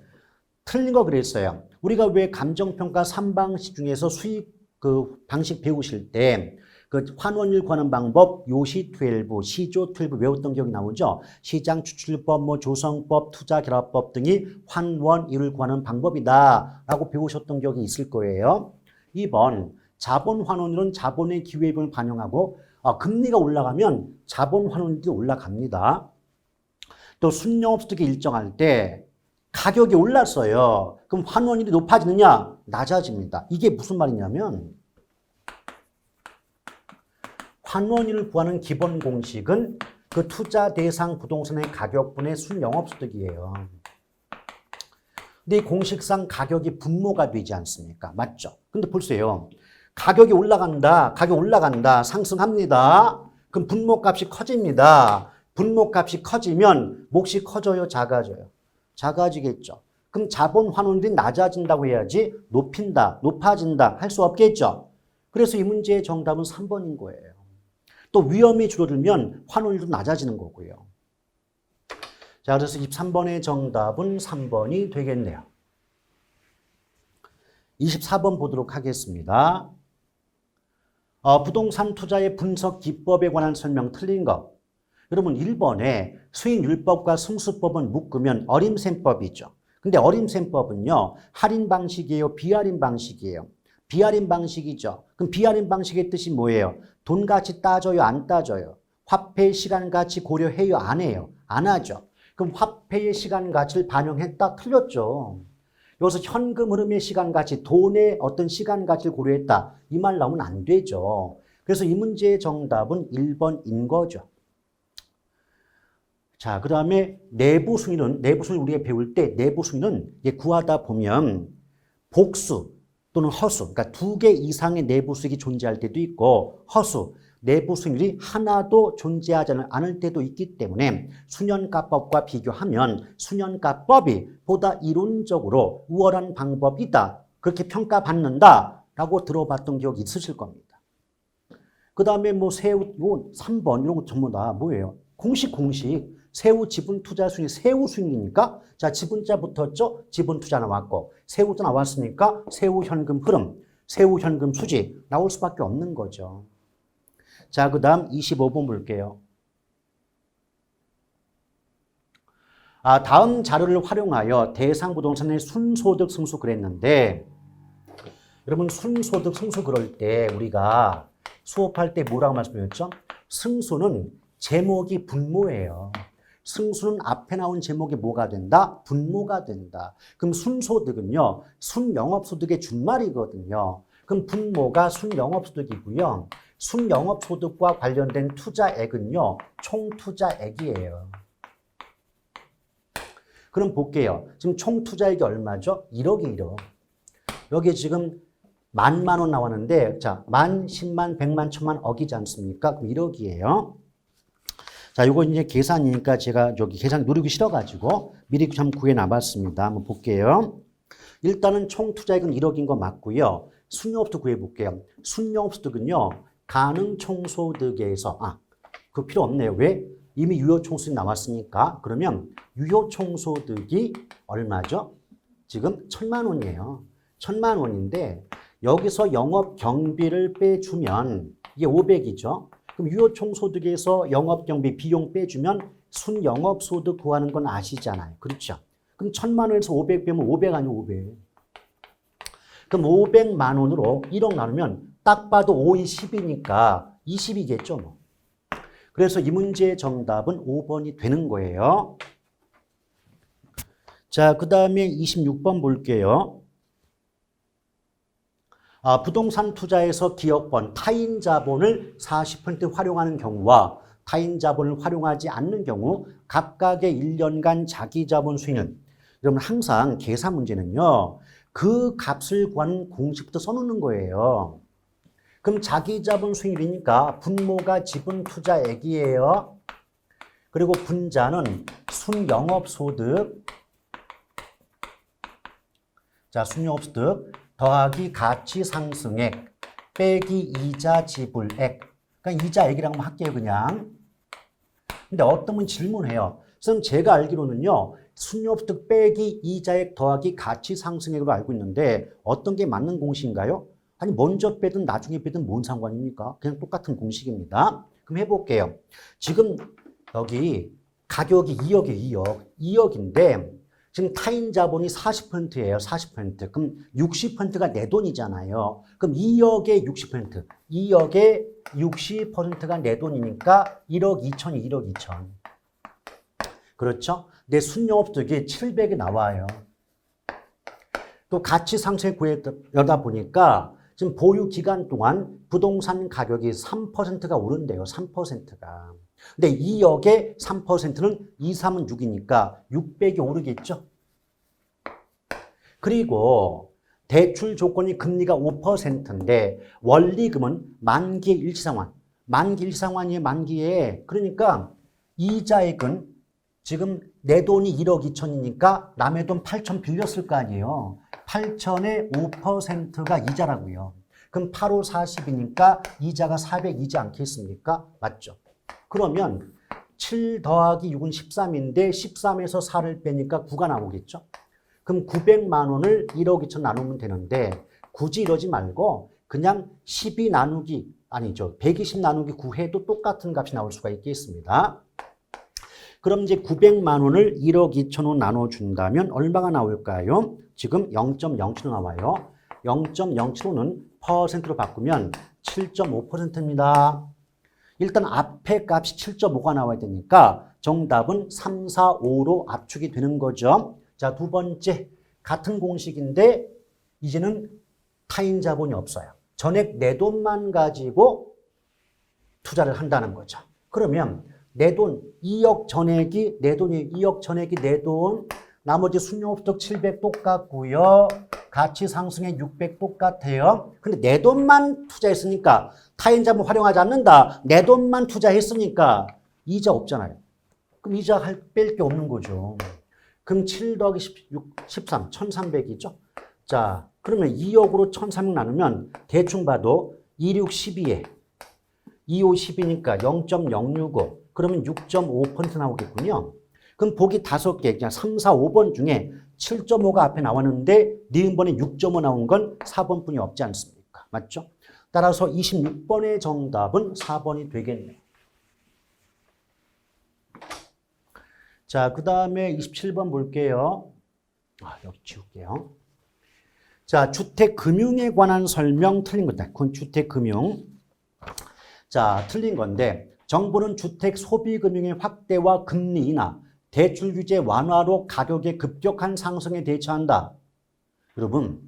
틀린 거 그랬어요. 우리가 왜 감정평가 3방식 중에서 수익 그 방식 배우실 때 그 환원율 구하는 방법 요시12, 시조12 외웠던 기억이 나오죠. 시장 추출법, 뭐 조성법, 투자결합법 등이 환원율을 구하는 방법이다 라고 배우셨던 기억이 있을 거예요. 2번 자본 환원율은 자본의 기회비용을 반영하고 금리가 올라가면 자본 환원율이 올라갑니다. 또 순영업소득이 일정할 때 가격이 올랐어요. 그럼 환원율이 높아지느냐? 낮아집니다. 이게 무슨 말이냐면 환원율을 구하는 기본 공식은 그 투자 대상 부동산의 가격분의 순영업소득이에요. 근데 이 공식상 가격이 분모가 되지 않습니까? 맞죠? 근데 보세요. 가격이 올라간다. 가격 올라간다. 상승합니다. 그럼 분모값이 커집니다. 분모값이 커지면 몫이 커져요? 작아져요? 작아지겠죠. 그럼 자본 환원율이 낮아진다고 해야지 높인다, 높아진다 할 수 없겠죠. 그래서 이 문제의 정답은 3번인 거예요. 또 위험이 줄어들면 환원율도 낮아지는 거고요. 자, 그래서 23번의 정답은 3번이 되겠네요. 24번 보도록 하겠습니다. 부동산 투자의 분석 기법에 관한 설명 틀린 거. 여러분 1번에 수익률법과 승수법은 묶으면 어림셈법이죠. 근데 어림셈법은요. 할인 방식이에요? 비할인 방식이에요? 비할인 방식이죠. 그럼 비할인 방식의 뜻이 뭐예요? 돈 가치 따져요? 안 따져요? 화폐의 시간 가치 고려해요? 안 해요? 안 하죠. 그럼 화폐의 시간 가치를 반영했다? 틀렸죠. 여기서 현금 흐름의 시간 가치, 돈의 어떤 시간 가치를 고려했다. 이 말 나오면 안 되죠. 그래서 이 문제의 정답은 1번인 거죠. 자, 그 다음에 내부 수익률 우리가 배울 때 내부 수익률은 구하다 보면 복수 또는 허수, 그러니까 2개 이상의 내부 수익이 존재할 때도 있고 허수, 내부 수익률이 하나도 존재하지 않을 때도 있기 때문에 수년가법과 비교하면 수년가법이 보다 이론적으로 우월한 방법이다. 그렇게 평가받는다라고 들어봤던 기억이 있으실 겁니다. 그 다음에 뭐 세후, 3번 이런 거 전부 다 뭐예요? 공식. 세후 지분 투자 수익, 세후 수익이니까 자 지분자 붙었죠? 지분 투자 나왔고 세후도 나왔으니까 세후 현금 흐름, 세후 현금 수지 나올 수밖에 없는 거죠. 자, 그 다음 25번 볼게요. 다음 자료를 활용하여 대상 부동산의 순소득 승수 그랬는데 여러분 순소득 승수 그럴 때 우리가 수업할 때 뭐라고 말씀드렸죠? 승수는 제목이 분모예요. 승수는 앞에 나온 제목이 뭐가 된다? 분모가 된다. 그럼 순소득은요, 순영업소득의 준말이거든요. 그럼 분모가 순영업소득이고요. 순영업소득과 관련된 투자액은요, 총투자액이에요. 그럼 볼게요. 지금 총투자액이 얼마죠? 1억이 1억. 여기 지금 만만 원 나왔는데, 자, 만, 10만, 100만, 1000만, 억이지 않습니까? 그럼 1억이에요. 자, 요거 이제 계산이니까 제가 여기 계산 누르기 싫어가지고 미리 좀 구해놔봤습니다. 한번 볼게요. 일단은 총 투자액은 1억인 거 맞고요. 순영업소득 구해볼게요. 순영업소득은요, 가능총소득에서, 그 필요 없네요. 왜? 이미 유효총소득이 나왔으니까. 그러면 유효총소득이 얼마죠? 지금 1000만 원이에요. 1000만 원인데, 여기서 영업 경비를 빼주면 이게 500이죠. 그럼 유효총소득에서 영업 경비 비용 빼주면 순영업소득 구하는 건 아시잖아요. 그렇죠? 그럼 1000만 원에서 500 빼면 500 아니에요, 500. 그럼 500만 원으로 1억 나누면 딱 봐도 5이 10이니까 20이겠죠, 뭐. 그래서 이 문제의 정답은 5번이 되는 거예요. 자, 그 다음에 26번 볼게요. 부동산 투자에서 기업번, 타인 자본을 40% 활용하는 경우와 타인 자본을 활용하지 않는 경우 각각의 1년간 자기 자본 수익은, 여러분 항상 계산 문제는요, 그 값을 구하는 공식부터 써놓는 거예요. 그럼 자기 자본 수익이니까 분모가 지분 투자액이에요. 그리고 분자는 순영업소득, 자, 순영업소득 더하기 가치상승액 빼기 이자 지불액. 그러니까 이자액이라고 할게요, 그냥. 근데 어떤 분 질문해요. 선생님, 제가 알기로는요, 순영업소득 빼기 이자액 더하기 가치상승액으로 알고 있는데 어떤 게 맞는 공식인가요? 아니, 먼저 빼든 나중에 빼든 뭔 상관입니까? 그냥 똑같은 공식입니다. 그럼 해볼게요. 지금 여기 가격이 2억이에요, 2억인데 지금 타인 자본이 40%예요. 40%. 그럼 60%가 내 돈이잖아요. 그럼 2억의 60%. 2억의 60%가 내 돈이니까 1억 2천이 1억 2천. 그렇죠? 내 순영업소득이 700이 나와요. 또 가치상승 구하다 보니까 지금 보유 기간 동안 부동산 가격이 3%가 오른대요. 3%가. 근데 2억의 3%는 2, 3은 6이니까 600이 오르겠죠. 그리고 대출 조건이 금리가 5%인데 원리금은 만기의 일시상환. 만기 일시상환이에요. 만기에. 그러니까 이자액은 지금 내 돈이 1억 2천이니까 남의 돈 8천 빌렸을 거 아니에요. 8천의 5%가 이자라고요. 그럼 8, 5, 40이니까 이자가 400이지 않겠습니까? 맞죠? 그러면 7 더하기 6은 13인데 13에서 4를 빼니까 9가 나오겠죠? 그럼 900만 원을 1억 2천 나누면 되는데 굳이 이러지 말고 그냥 12 나누기, 아니죠. 120 나누기 9 해도 똑같은 값이 나올 수가 있겠습니다. 그럼 이제 900만 원을 1억 2천으로 나눠준다면 얼마가 나올까요? 지금 0.07로 나와요. 0.07호는 퍼센트로 바꾸면 7.5%입니다. 일단 앞에 값이 7.5가 나와야 되니까 정답은 3, 4, 5로 압축이 되는 거죠. 자, 두 번째. 같은 공식인데 이제는 타인 자본이 없어요. 전액 내 돈만 가지고 투자를 한다는 거죠. 그러면 내 돈 2억 전액이 내 돈이 2억 전액이 내 돈, 나머지 순영업소득 700 똑같고요. 가치 상승액 600 똑같아요. 근데 내 돈만 투자했으니까 타인 자본 활용하지 않는다. 내 돈만 투자했으니까 이자 없잖아요. 그럼 이자 뺄 게 없는 거죠. 그럼 7 더하기 16, 13, 1300이죠. 자, 그러면 2억으로 1300 나누면 대충 봐도 26, 12에 25, 10이니까 0.065. 그러면 6.5% 나오겠군요. 그럼 보기 5개, 그냥 3, 4, 5번 중에 7.5가 앞에 나왔는데 니은번에 6.5 나온 건 4번뿐이 없지 않습니까? 맞죠? 따라서 26번의 정답은 4번이 되겠네요. 자, 그 다음에 27번 볼게요. 여기 지울게요. 자, 주택금융에 관한 설명 틀린 거다. 그건 주택금융. 자, 틀린 건데 정부는 주택 소비금융의 확대와 금리 인하, 대출 규제 완화로 가격의 급격한 상승에 대처한다. 여러분,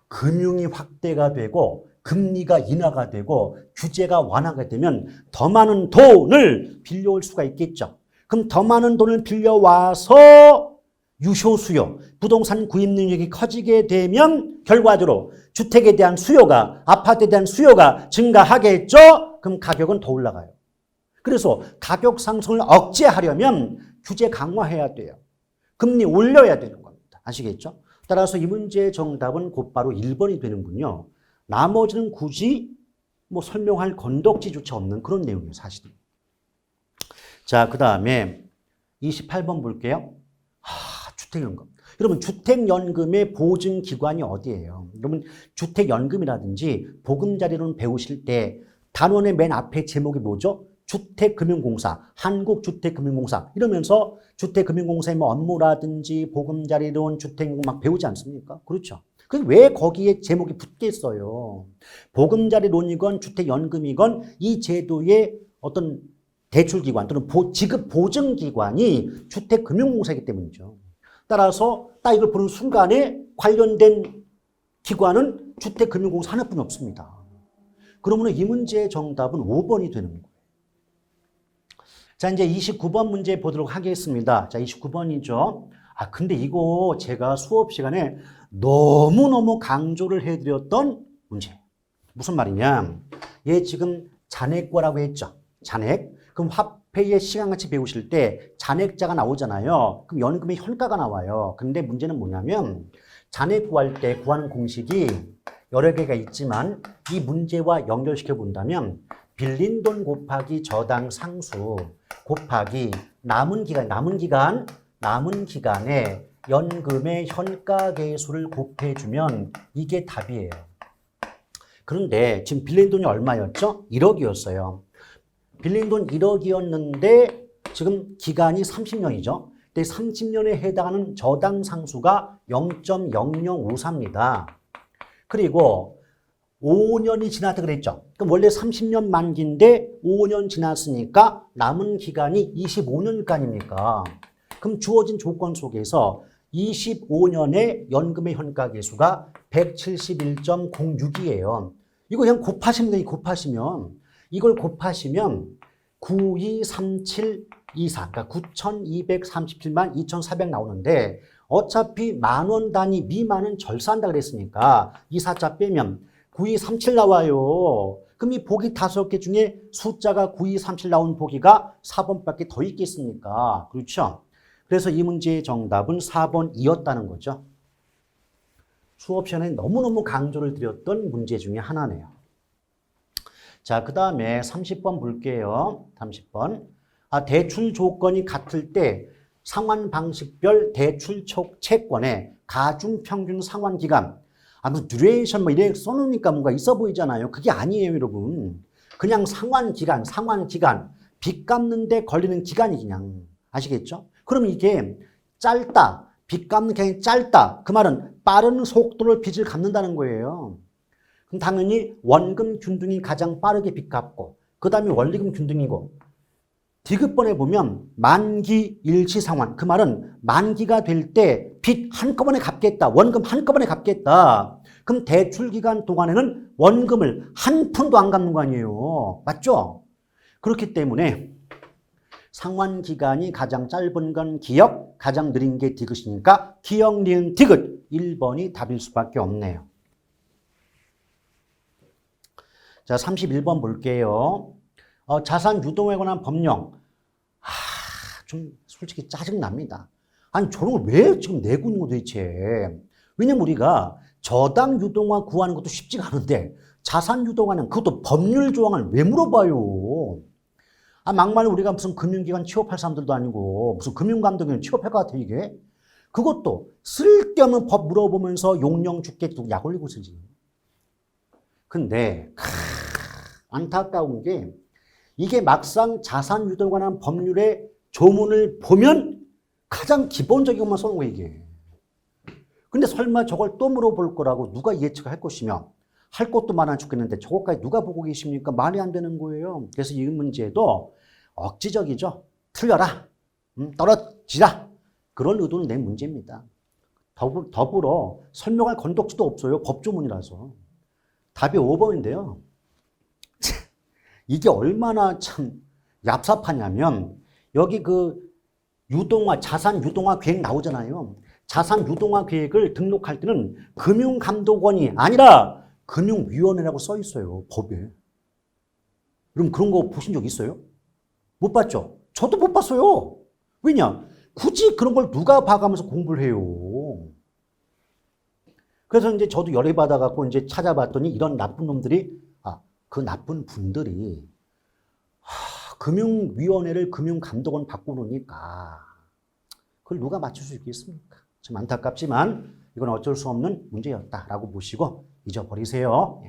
금융이 확대가 되고 금리가 인하가 되고 규제가 완화가 되면 더 많은 돈을 빌려올 수가 있겠죠. 그럼 더 많은 돈을 빌려와서 유효 수요, 부동산 구입 능력이 커지게 되면 결과적으로 주택에 대한 수요가, 아파트에 대한 수요가 증가하겠죠? 그럼 가격은 더 올라가요. 그래서 가격 상승을 억제하려면 규제 강화해야 돼요. 금리 올려야 되는 겁니다. 아시겠죠? 따라서 이 문제의 정답은 곧바로 1번이 되는군요. 나머지는 굳이 설명할 건덕지조차 없는 그런 내용이에요, 사실은. 자, 그 다음에 28번 볼게요. 주택연금. 여러분, 주택연금의 보증기관이 어디예요? 여러분, 주택연금이라든지 보금자리론 배우실 때 단원의 맨 앞에 제목이 뭐죠? 주택금융공사, 한국주택금융공사 이러면서 주택금융공사의 업무라든지 보금자리론, 주택연금 막 배우지 않습니까? 그렇죠. 왜 거기에 제목이 붙겠어요? 보금자리론이건 주택연금이건 이 제도의 어떤 대출기관 또는 지급보증기관이 주택금융공사이기 때문이죠. 따라서 딱 이걸 보는 순간에 관련된 기관은 주택금융공사 하나뿐이 없습니다. 그러면 이 문제의 정답은 5번이 되는 거예요. 자, 이제 29번 문제 보도록 하겠습니다. 자, 29번이죠. 근데 이거 제가 수업 시간에 너무너무 강조를 해드렸던 문제. 무슨 말이냐. 얘 지금 잔액과라고 했죠. 잔액. 그럼 화폐의 시간같이 배우실 때 잔액자가 나오잖아요. 그럼 연금의 현가가 나와요. 근데 문제는 뭐냐면 잔액 구할 때 구하는 공식이 여러 개가 있지만 이 문제와 연결시켜 본다면 빌린 돈 곱하기 저당 상수 곱하기 남은 기간에 연금의 현가 계수를 곱해주면 이게 답이에요. 그런데 지금 빌린 돈이 얼마였죠? 1억이었어요. 빌린 돈 1억이었는데 지금 기간이 30년이죠. 근데 30년에 해당하는 저당 상수가 0.0054입니다. 그리고 5년이 지났다 그랬죠. 그럼 원래 30년 만기인데 5년 지났으니까 남은 기간이 25년간입니까? 그럼 주어진 조건 속에서 25년의 연금의 현가 계수가 171.06이에요. 이거 그냥 곱하시면 돼요. 이걸 곱하시면 923724, 그러니까 9237만 2400 나오는데 어차피 만원 단위 미만은 절사한다 그랬으니까 이 4자 빼면 9237 나와요. 그럼 이 보기 5개 중에 숫자가 9237 나온 보기가 4번밖에 더 있겠습니까? 그렇죠? 그래서 이 문제의 정답은 4번이었다는 거죠. 수업 시간에 너무너무 강조를 드렸던 문제 중에 하나네요. 자, 그 다음에 30번 볼게요. 30번. 대출 조건이 같을 때 상환 방식별 대출 채권의 가중평균 상환 기간. 무슨 듀레이션 이래 써놓으니까 뭔가 있어 보이잖아요. 그게 아니에요, 여러분. 그냥 상환 기간. 빚 갚는데 걸리는 기간이 그냥. 아시겠죠? 그럼 이게 짧다. 빚 갚는 기간이 짧다. 그 말은 빠른 속도로 빚을 갚는다는 거예요. 그럼 당연히 원금 균등이 가장 빠르게 빚 갚고 그 다음에 원리금 균등이고 디귿번에 보면 만기 일시 상환. 그 말은 만기가 될 때 빚 한꺼번에 갚겠다. 원금 한꺼번에 갚겠다. 그럼 대출 기간 동안에는 원금을 한 푼도 안 갚는 거 아니에요. 맞죠? 그렇기 때문에 상환 기간이 가장 짧은 건 기역, 가장 느린 게 디귿이니까 기역, 니은, 디귿 1번이 답일 수밖에 없네요. 자, 31번 볼게요. 자산 유동에 관한 법령. 좀 솔직히 짜증납니다. 아니, 저런 걸 왜 지금 내고 있는 거 도대체. 왜냐면 우리가 저당 유동화 구하는 것도 쉽지가 않은데 자산 유동화는 그것도 법률 조항을 왜 물어봐요. 막말로 우리가 무슨 금융기관 취업할 사람들도 아니고 무슨 금융감독원 취업할 것 같아 이게. 그것도 쓸데없는 법 물어보면서 용령 죽게 약 올리고 있지. 근데 안타까운 게 이게 막상 자산 유동에 관한 법률의 조문을 보면 가장 기본적인 것만 써놓은 거예요, 이게. 근데 설마 저걸 또 물어볼 거라고 누가 예측을 할 것이며 할 것도 많아 죽겠는데 저것까지 누가 보고 계십니까? 말이 안 되는 거예요. 그래서 이 문제도 억지적이죠. 틀려라. 떨어지라. 그런 의도는 내 문제입니다. 더불어 설명할 건덕지도 없어요. 법조문이라서. 답이 5번인데요. 이게 얼마나 참 얍삽하냐면 여기 그 자산 유동화 계획 나오잖아요. 자산 유동화 계획을 등록할 때는 금융감독원이 아니라 금융위원회라고 써 있어요. 법에. 그럼 그런 거 보신 적 있어요? 못 봤죠? 저도 못 봤어요. 왜냐? 굳이 그런 걸 누가 봐가면서 공부를 해요. 그래서 이제 저도 열애받아갖고 이제 찾아봤더니 이런 나쁜 놈들이, 그 나쁜 분들이, 금융위원회를 금융감독원 바꾸놓으니까 그걸 누가 맞출 수 있겠습니까? 참 안타깝지만 이건 어쩔 수 없는 문제였다라고 보시고 잊어버리세요.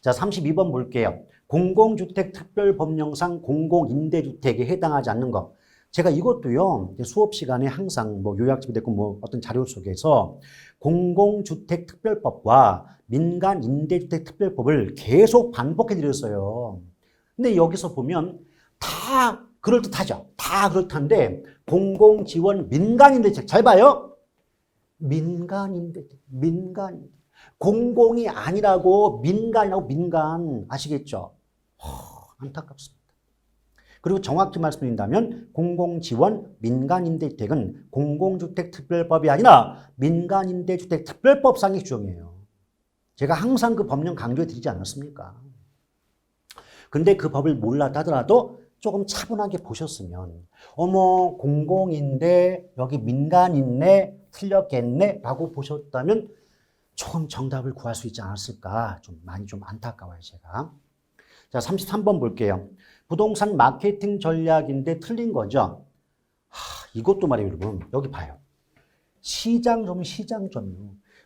자, 32번 볼게요. 공공주택 특별법령상 공공임대주택에 해당하지 않는 것. 제가 이것도요, 수업 시간에 항상 뭐 요약집이 됐고 뭐 어떤 자료 속에서 공공주택 특별법과 민간임대주택 특별법을 계속 반복해 드렸어요. 근데 여기서 보면 다 그럴듯하죠. 다 그렇다는데 공공지원 민간임대주택 잘 봐요. 민간임대주택, 공공이 아니라고 민간이라고 민간 아시겠죠? 안타깝습니다. 그리고 정확히 말씀드린다면 공공지원 민간임대주택은 공공주택특별법이 아니라 민간임대주택특별법상의 규정이에요. 제가 항상 그 법령 강조해 드리지 않았습니까? 근데 그 법을 몰랐다 하더라도 조금 차분하게 보셨으면 어머 공공인데 여기 민간인네 틀렸겠네 라고 보셨다면 조금 정답을 구할 수 있지 않았을까 많이 안타까워요 제가. 자 33번 볼게요. 부동산 마케팅 전략인데 틀린 거죠. 이것도 말이에요 여러분. 여기 봐요. 시장 점유.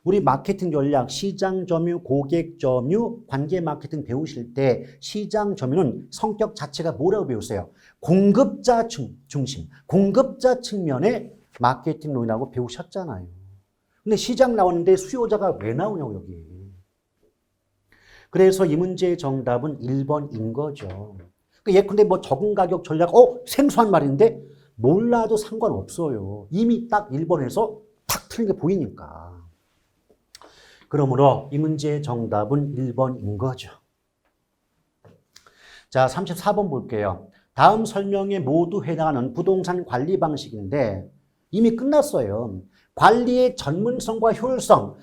우리 마케팅 전략, 시장 점유, 고객 점유, 관계 마케팅 배우실 때 시장 점유는 성격 자체가 뭐라고 배우세요? 공급자 중심, 공급자 측면의 마케팅론이라고 배우셨잖아요. 근데 시장 나오는데 수요자가 왜 나오냐고 여기. 그래서 이 문제의 정답은 1번인 거죠. 예컨대 뭐 적은 가격 전략, 생소한 말인데 몰라도 상관없어요. 이미 딱 1번에서 탁 틀린 게 보이니까. 그러므로 이 문제의 정답은 1번인 거죠. 자, 34번 볼게요. 다음 설명에 모두 해당하는 부동산 관리 방식인데 이미 끝났어요. 관리의 전문성과 효율성,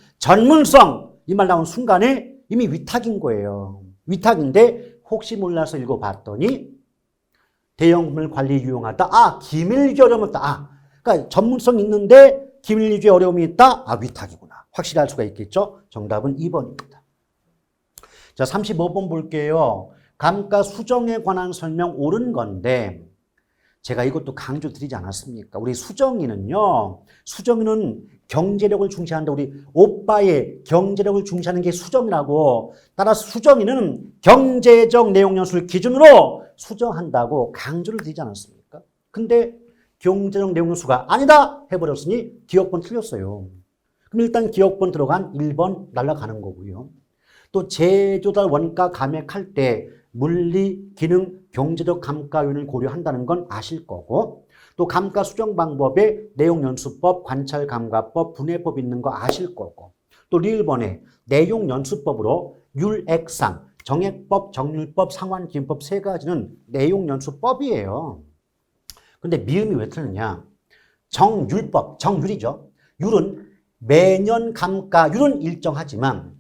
이 말 나온 순간에 이미 위탁인 거예요. 위탁인데 혹시 몰라서 읽어봤더니 대형건물 관리 유용하다. 기밀유지 어려움이 있다. 그러니까 전문성 있는데 기밀유지 어려움이 있다. 위탁이구나. 확실히 알 수가 있겠죠? 정답은 2번입니다. 자, 35번 볼게요. 감가 수정에 관한 설명 옳은 건데 제가 이것도 강조 드리지 않았습니까? 우리 수정이는 경제력을 중시한다. 우리 오빠의 경제력을 중시하는 게 수정이라고. 따라서 수정이는 경제적 내용 연수를 기준으로 수정한다고 강조를 드리지 않았습니까? 근데 경제적 내용 연수가 아니다 해버렸으니 기억번 틀렸어요. 그럼 일단 기억번 들어간 1번 날아가는 거고요. 또 제조달 원가 감액할 때 물리, 기능, 경제적 감가 요인을 고려한다는 건 아실 거고 또 감가 수정 방법에 내용 연수법, 관찰 감가법, 분해법 있는 거 아실 거고 또 리을번에 내용 연수법으로 율액상, 정액법, 정률법, 상환기준법 세 가지는 내용 연수법이에요. 근데 미음이 왜 틀리냐? 정율이죠. 율은 매년 감가율은 일정하지만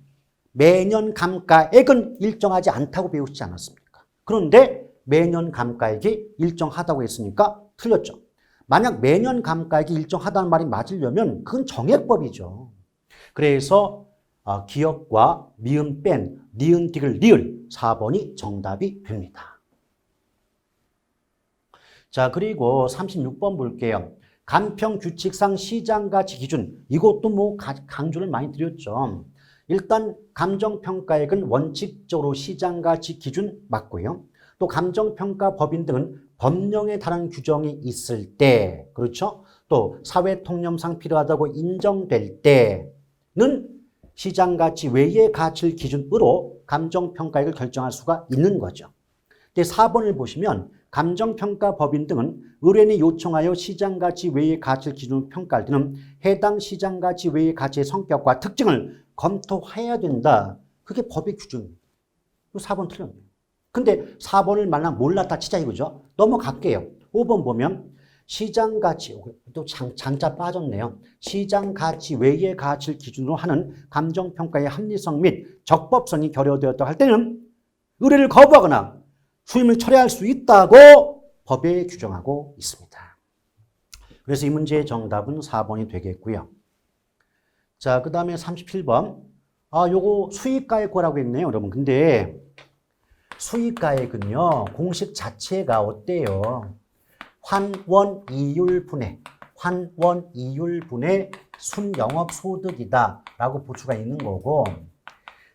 매년 감가액은 일정하지 않다고 배우시지 않았습니까? 그런데 매년 감가액이 일정하다고 했으니까 틀렸죠. 만약 매년 감가액이 일정하다는 말이 맞으려면 그건 정액법이죠. 그래서 기역과 미음 뺀 니은 틱을 리을 4번이 정답이 됩니다. 자, 그리고 36번 볼게요. 간평규칙상 시장가치 기준, 이것도 강조를 많이 드렸죠. 일단 감정평가액은 원칙적으로 시장가치 기준 맞고요. 또 감정평가법인 등은 법령에 따른 규정이 있을 때, 그렇죠? 또 사회통념상 필요하다고 인정될 때는 시장가치 외의 가치를 기준으로 감정평가액을 결정할 수가 있는 거죠. 근데 4번을 보시면 감정평가법인 등은 의뢰인이 요청하여 시장가치 외의 가치를 기준으로 평가할 때는 해당 시장가치 외의 가치의 성격과 특징을 검토해야 된다. 그게 법의 규정입니다. 4번 틀렸네요. 근데 4번을 만약 몰랐다 치자 이거죠. 넘어갈게요. 5번 보면 시장가치, 또 장자 빠졌네요. 시장가치 외의 가치를 기준으로 하는 감정평가의 합리성 및 적법성이 결여되었다 할 때는 의뢰를 거부하거나 수임을 철회할 수 있다고 법에 규정하고 있습니다. 그래서 이 문제의 정답은 4번이 되겠고요. 자, 그 다음에 37번. 요거 수익가액고라고 했네요, 여러분. 근데 수익가액은요, 공식 자체가 어때요? 환원이율분의 순영업소득이다 라고 볼 수가 있는 거고,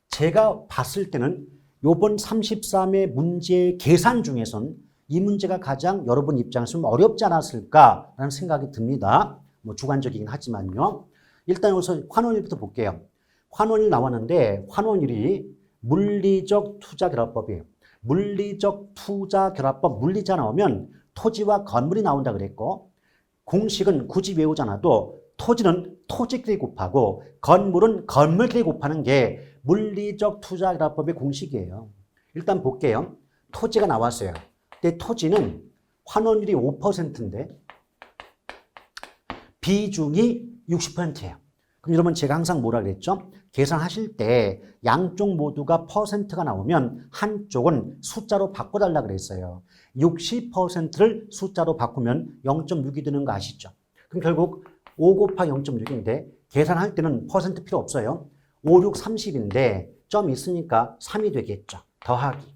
제가 봤을 때는 요번 33의 문제 계산 중에선 이 문제가 가장 여러분 입장에서 좀 어렵지 않았을까라는 생각이 듭니다. 뭐 주관적이긴 하지만요. 일단 여기서 환원일부터 볼게요. 환원일 나왔는데 환원일이 물리적 투자결합법이에요. 물리적 투자결합법 물리자 나오면 토지와 건물이 나온다 그랬고, 공식은 굳이 외우지 않아도 토지는 토지끼리 곱하고 건물은 건물끼리 곱하는 게 물리적 투자결합법의 공식이에요. 일단 볼게요. 토지가 나왔어요. 근데 토지는 환원율이 5%인데 비중이 60%예요. 그럼 여러분 제가 항상 뭐라 그랬죠? 계산하실 때 양쪽 모두가 퍼센트가 나오면 한쪽은 숫자로 바꿔달라 그랬어요. 60%를 숫자로 바꾸면 0.6이 되는 거 아시죠? 그럼 결국 5 곱하기 0.6인데 계산할 때는 퍼센트 필요 없어요. 5, 6, 30인데 점 있으니까 3이 되겠죠. 더하기.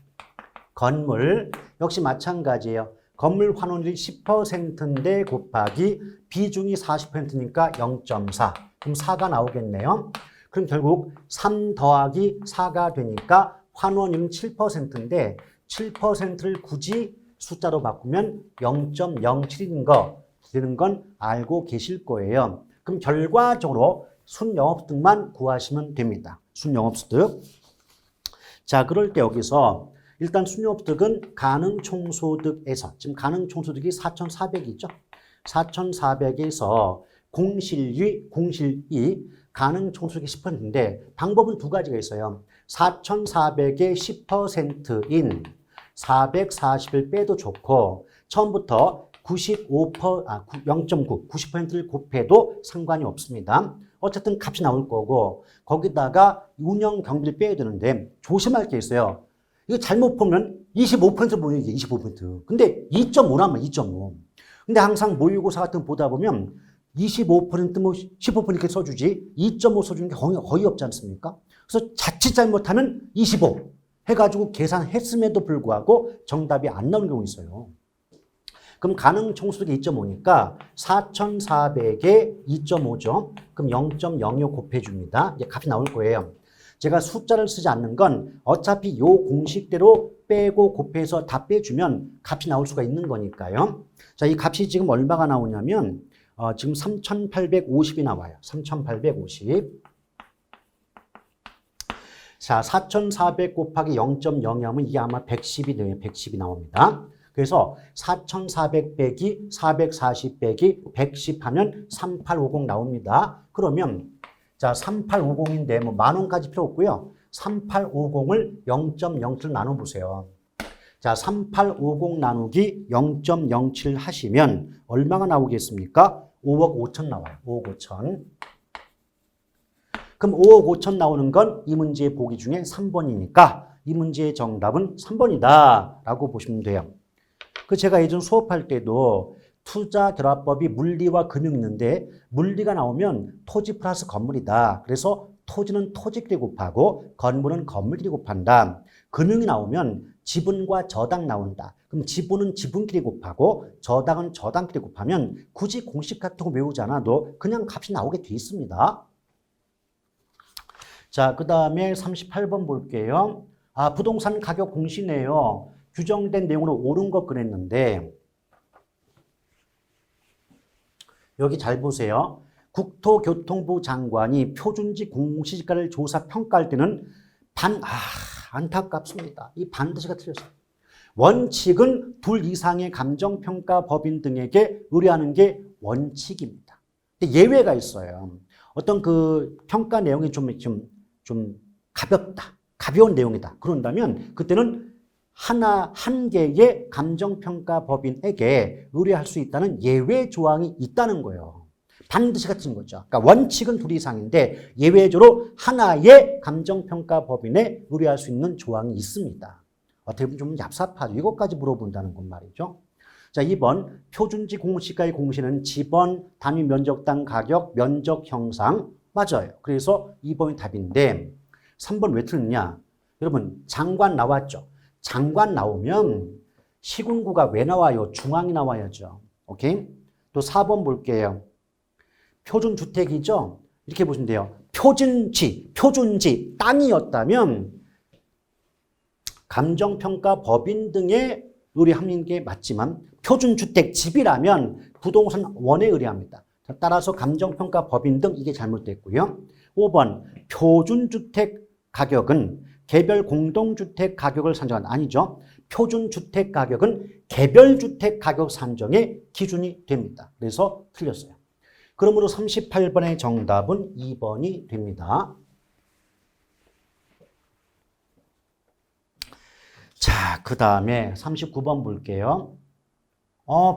건물 역시 마찬가지예요. 건물 환원율이 10%인데 곱하기 비중이 40%니까 0.4. 그럼 4가 나오겠네요. 그럼 결국 3 더하기 4가 되니까 환원율은 7%인데 7%를 굳이 숫자로 바꾸면 0.07인 거 되는 건 알고 계실 거예요. 그럼 결과적으로 순영업소득만 구하시면 됩니다. 순영업소득. 자, 그럴 때 여기서 일단 순영업소득은 가능총소득에서, 지금 가능총소득이 4,400이죠. 4,400에서 공실이 가능총소득이 10%인데 방법은 두 가지가 있어요. 4,400의 10%인 440을 빼도 좋고 처음부터 0.9, 90%를 곱해도 상관이 없습니다. 어쨌든 값이 나올 거고 거기다가 운영 경비를 빼야 되는데 조심할 게 있어요. 이거 잘못 보면 25% 모이게 25%. 근데 2.5라면 2.5. 근데 항상 모의고사 같은 거 보다 보면 25%뭐 15% 이렇게 써주지 2.5 써주는 게 거의 없지 않습니까? 그래서 자칫 잘못하면 25 해가지고 계산했음에도 불구하고 정답이 안 나오는 경우 있어요. 그럼 가능총수득이 2.5니까 4,400에 2.5죠. 그럼 0.05 곱해줍니다. 이제 값이 나올 거예요. 제가 숫자를 쓰지 않는 건 어차피 요 공식대로 빼고 곱해서 다 빼주면 값이 나올 수가 있는 거니까요. 자, 이 값이 지금 얼마가 나오냐면 지금 3,850이 나와요. 3,850. 자, 4,400 곱하기 0.0하면 이게 아마 110이 돼요. 110이 나옵니다. 그래서 4,400 빼기 440 빼기 110 하면 3850 나옵니다. 그러면 자, 3850인데 뭐 10,000원까지 필요 없고요. 3850을 0.07 나눠보세요. 자, 3850 나누기 0.07 하시면 얼마가 나오겠습니까? 5억 5천 나와요. 5억 5천. 그럼 5억 5천 나오는 건 이 문제의 보기 중에 3번이니까 이 문제의 정답은 3번이다 라고 보시면 돼요. 그 제가 예전 수업할 때도 투자결합법이 물리와 금융이 있는데 물리가 나오면 토지 플러스 건물이다. 그래서 토지는 토지끼리 곱하고 건물은 건물끼리 곱한다. 금융이 나오면 지분과 저당 나온다. 그럼 지분은 지분끼리 곱하고 저당은 저당끼리 곱하면 굳이 공식 같은 거 외우지 않아도 그냥 값이 나오게 돼 있습니다. 자, 그 다음에 38번 볼게요. 부동산 가격 공시네요. 규정된 내용으로 옳은 것 그랬는데 여기 잘 보세요. 국토교통부 장관이 표준지 공시지가를 조사 평가할 때는 안타깝습니다. 이 반드시가 틀렸어요. 원칙은 둘 이상의 감정평가 법인 등에게 의뢰하는 게 원칙입니다. 근데 예외가 있어요. 어떤 그 평가 내용이 좀 가볍다. 가벼운 내용이다. 그런다면 그때는 한 개의 감정평가 법인에게 의뢰할 수 있다는 예외 조항이 있다는 거예요. 반드시 같은 거죠. 그러니까 원칙은 둘 이상인데 예외적으로 하나의 감정평가 법인에 의뢰할 수 있는 조항이 있습니다. 어떻게 보면 좀 얍삽하죠. 이것까지 물어본다는 건 말이죠. 자, 2번 표준지 공시가의 공시는 지번, 단위 면적당 가격, 면적 형상. 맞아요. 그래서 2번이 답인데 3번 왜 틀렸냐? 여러분 장관 나왔죠. 장관 나오면 시군구가 왜 나와요? 중앙이 나와야죠. 오케이? 또 4번 볼게요. 표준주택이죠? 이렇게 보시면 돼요. 표준지, 땅이었다면 감정평가 법인 등에 의뢰하는 게 맞지만 표준주택 집이라면 부동산 원에 의뢰합니다. 따라서 감정평가 법인 등 이게 잘못됐고요. 5번 표준주택 가격은 개별 공동주택 가격을 산정한 아니죠. 표준주택 가격은 개별주택 가격 산정의 기준이 됩니다. 그래서 틀렸어요. 그러므로 38번의 정답은 2번이 됩니다. 자, 그 다음에 39번 볼게요.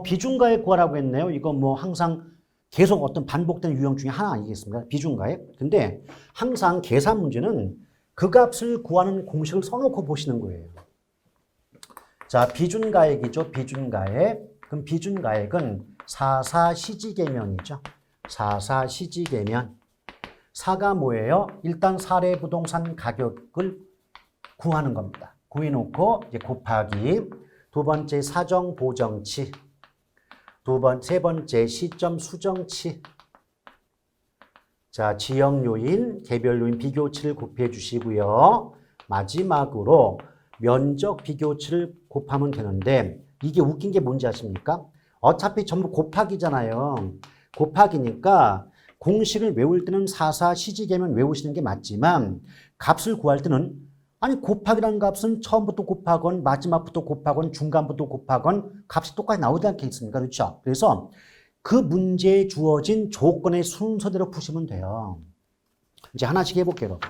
비중가액 구하라고 했네요. 이거 뭐 항상 계속 어떤 반복되는 유형 중에 하나 아니겠습니까? 비중가액. 근데 항상 계산 문제는 그 값을 구하는 공식을 써놓고 보시는 거예요. 자, 비준가액이죠. 비준가액. 그럼 비준가액은 4사 시지계면이죠. 4사 시지계면. 4가 뭐예요? 일단 사례 부동산 가격을 구하는 겁니다. 구해놓고 이제 곱하기 두 번째 사정 보정치, 세 번째 시점 수정치, 자 지역 요인, 개별 요인 비교치를 곱해 주시고요. 마지막으로 면적 비교치를 곱하면 되는데 이게 웃긴 게 뭔지 아십니까? 어차피 전부 곱하기잖아요. 곱하기니까 공식을 외울 때는 4사 시지계면 외우시는 게 맞지만 값을 구할 때는 아니 곱하기라는 값은 처음부터 곱하건 마지막부터 곱하건 중간부터 곱하건 값이 똑같이 나오지 않겠습니까? 그렇죠? 그래서 그 문제에 주어진 조건의 순서대로 푸시면 돼요. 이제 하나씩 해볼게요.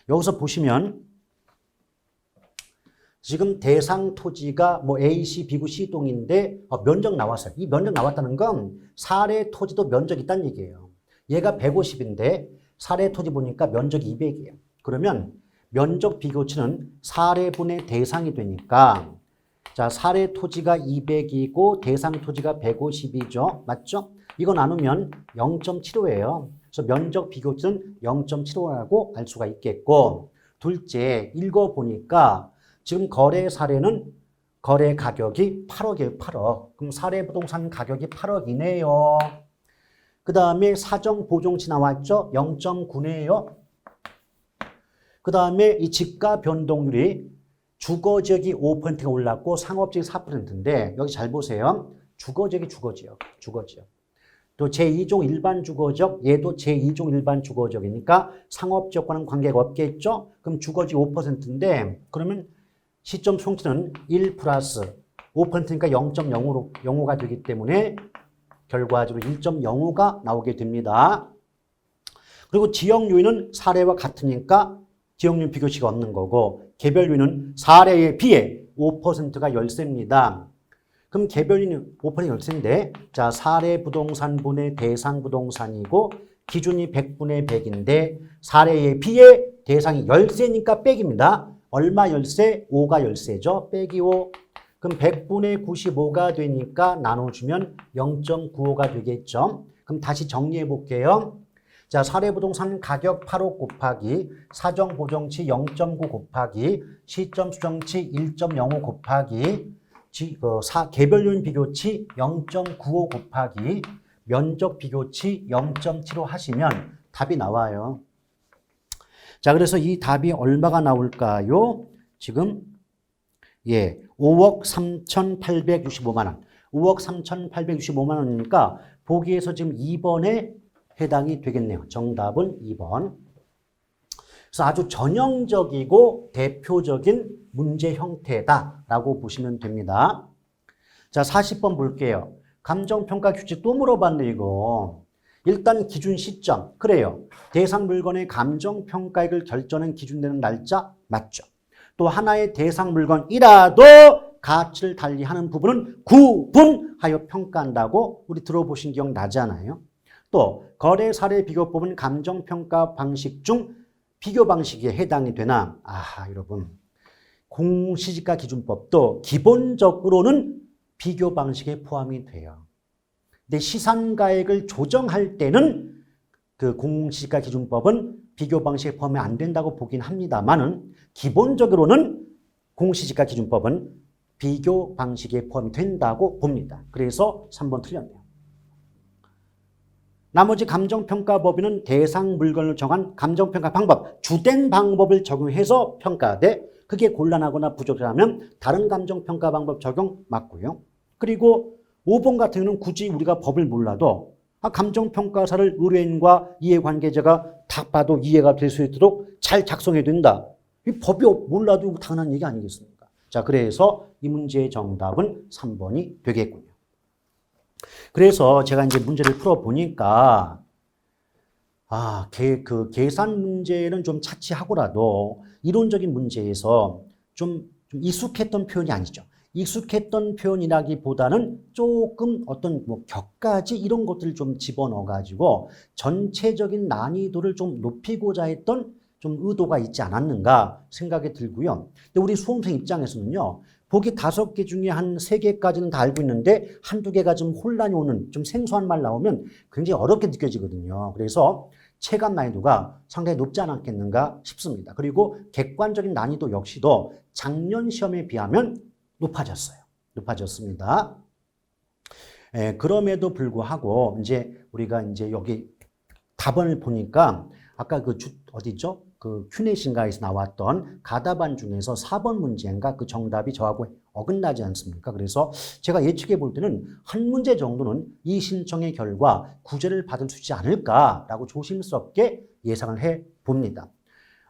여기서 보시면 지금 대상 토지가 뭐 A시, B구, C동인데 면적 나왔어요. 이 면적 나왔다는 건 사례 토지도 면적이 있다는 얘기예요. 얘가 150인데 사례 토지 보니까 면적이 200이에요. 그러면 면적 비교치는 사례분의 대상이 되니까 자 사례 토지가 200이고 대상 토지가 150이죠. 맞죠? 이거 나누면 0.75예요. 그래서 면적 비교치는 0.75라고 알 수가 있겠고 둘째 읽어보니까 지금 거래 사례는 거래 가격이 8억이에요. 8억. 그럼 사례 부동산 가격이 8억이네요. 그 다음에 사정 보정치 나왔죠? 0.9네요. 그 다음에 이 지가 변동률이 주거지역이 5%가 올랐고 상업지역이 4%인데 여기 잘 보세요. 주거지역이 주거지역. 또 제2종 일반 주거지역 얘도 제2종 일반 주거지역이니까 상업지역과는 관계가 없겠죠. 그럼 주거지역 5%인데 그러면 시점 총치는 1 플러스 5%니까 0.05가 되기 때문에 결과적으로 1.05가 나오게 됩니다. 그리고 지역 요인은 사례와 같으니까 지역요인 비교치가 없는 거고 개별 요인은 사례에 비해 5%가 열세입니다. 그럼 개별 요인은 5% 열세인데 자 사례 부동산분의 대상 부동산이고 기준이 100분의 100인데 사례에 비해 대상이 열세니까 빽입니다. 얼마 열세? 5가 열세죠. 빼기 5. 그럼 100분의 95가 되니까 나눠주면 0.95가 되겠죠. 그럼 다시 정리해 볼게요. 자, 사례부동산 가격 8억 곱하기 사정보정치 0.9 곱하기 시점 수정치 1.05 곱하기 개별 요인 비교치 0.95 곱하기 면적 비교치 0.75 하시면 답이 나와요. 자, 그래서 이 답이 얼마가 나올까요? 지금 5억 3,865만 원. 5억 3,865만 원이니까 보기에서 지금 2번에 해당이 되겠네요. 정답은 2번. 그래서 아주 전형적이고 대표적인 문제 형태다라고 보시면 됩니다. 자, 40번 볼게요. 감정평가 규칙 또 물어봤네, 이거. 일단 기준 시점. 그래요. 대상 물건의 감정평가액을 결정하는 기준되는 날짜 맞죠. 또 하나의 대상 물건이라도 가치를 달리하는 부분은 구분하여 평가한다고 우리 들어보신 기억 나잖아요. 또 거래 사례 비교법은 감정평가 방식 중 비교 방식에 해당이 되나? 아, 여러분. 공시지가 기준법도 기본적으로는 비교 방식에 포함이 돼요. 근데 시산가액을 조정할 때는 그 공시지가 기준법은 비교 방식에 포함이 안 된다고 보긴 합니다만은 기본적으로는 공시지가 기준법은 비교 방식에 포함이 된다고 봅니다. 그래서 3번 틀렸네요. 나머지 감정평가법에는 대상 물건을 정한 감정평가 방법, 주된 방법을 적용해서 평가돼 그게 곤란하거나 부족하면 다른 감정평가 방법 적용 맞고요. 그리고 5번 같은 경우는 굳이 우리가 법을 몰라도 감정평가사를 의뢰인과 이해관계자가 다 봐도 이해가 될 수 있도록 잘 작성해야 된다. 이 법이 몰라도 당연한 얘기 아니겠습니까? 자, 그래서 이 문제의 정답은 3번이 되겠군요. 그래서 제가 이제 문제를 풀어보니까 그 계산 문제는 좀 차치하고라도 이론적인 문제에서 좀 익숙했던 표현이 아니죠. 익숙했던 표현이라기보다는 조금 어떤 뭐 격가지 이런 것들을 좀 집어넣어가지고 전체적인 난이도를 좀 높이고자 했던 좀 의도가 있지 않았는가 생각이 들고요. 근데 우리 수험생 입장에서는요. 보기 5개 중에 한 3개까지는 다 알고 있는데 한두 개가 좀 혼란이 오는 좀 생소한 말 나오면 굉장히 어렵게 느껴지거든요. 그래서 체감 난이도가 상당히 높지 않았겠는가 싶습니다. 그리고 객관적인 난이도 역시도 작년 시험에 비하면 높아졌습니다. 그럼에도 불구하고 이제 우리가 이제 여기 답안을 보니까 아까 어디죠? 그 큐넷인가에서 나왔던 가답안 중에서 4번 문제인가 그 정답이 저하고 어긋나지 않습니까? 그래서 제가 예측해 볼 때는 한 문제 정도는 이 신청의 결과 구제를 받을 수 있지 않을까라고 조심스럽게 예상을 해 봅니다.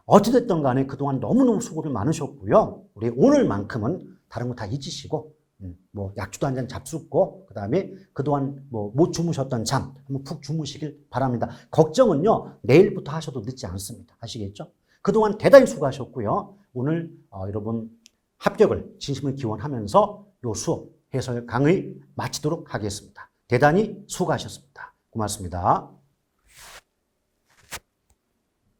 어찌됐든 간에 그동안 너무너무 수고를 많으셨고요. 우리 오늘만큼은 다른 거 다 잊으시고 뭐 약주도 한 잔 잡숫고 그다음에 그동안 뭐 못 주무셨던 잠 한번 푹 주무시길 바랍니다. 걱정은요. 내일부터 하셔도 늦지 않습니다. 아시겠죠? 그동안 대단히 수고하셨고요. 오늘 여러분 합격을 진심을 기원하면서 요 수업 해설 강의 마치도록 하겠습니다. 대단히 수고하셨습니다. 고맙습니다.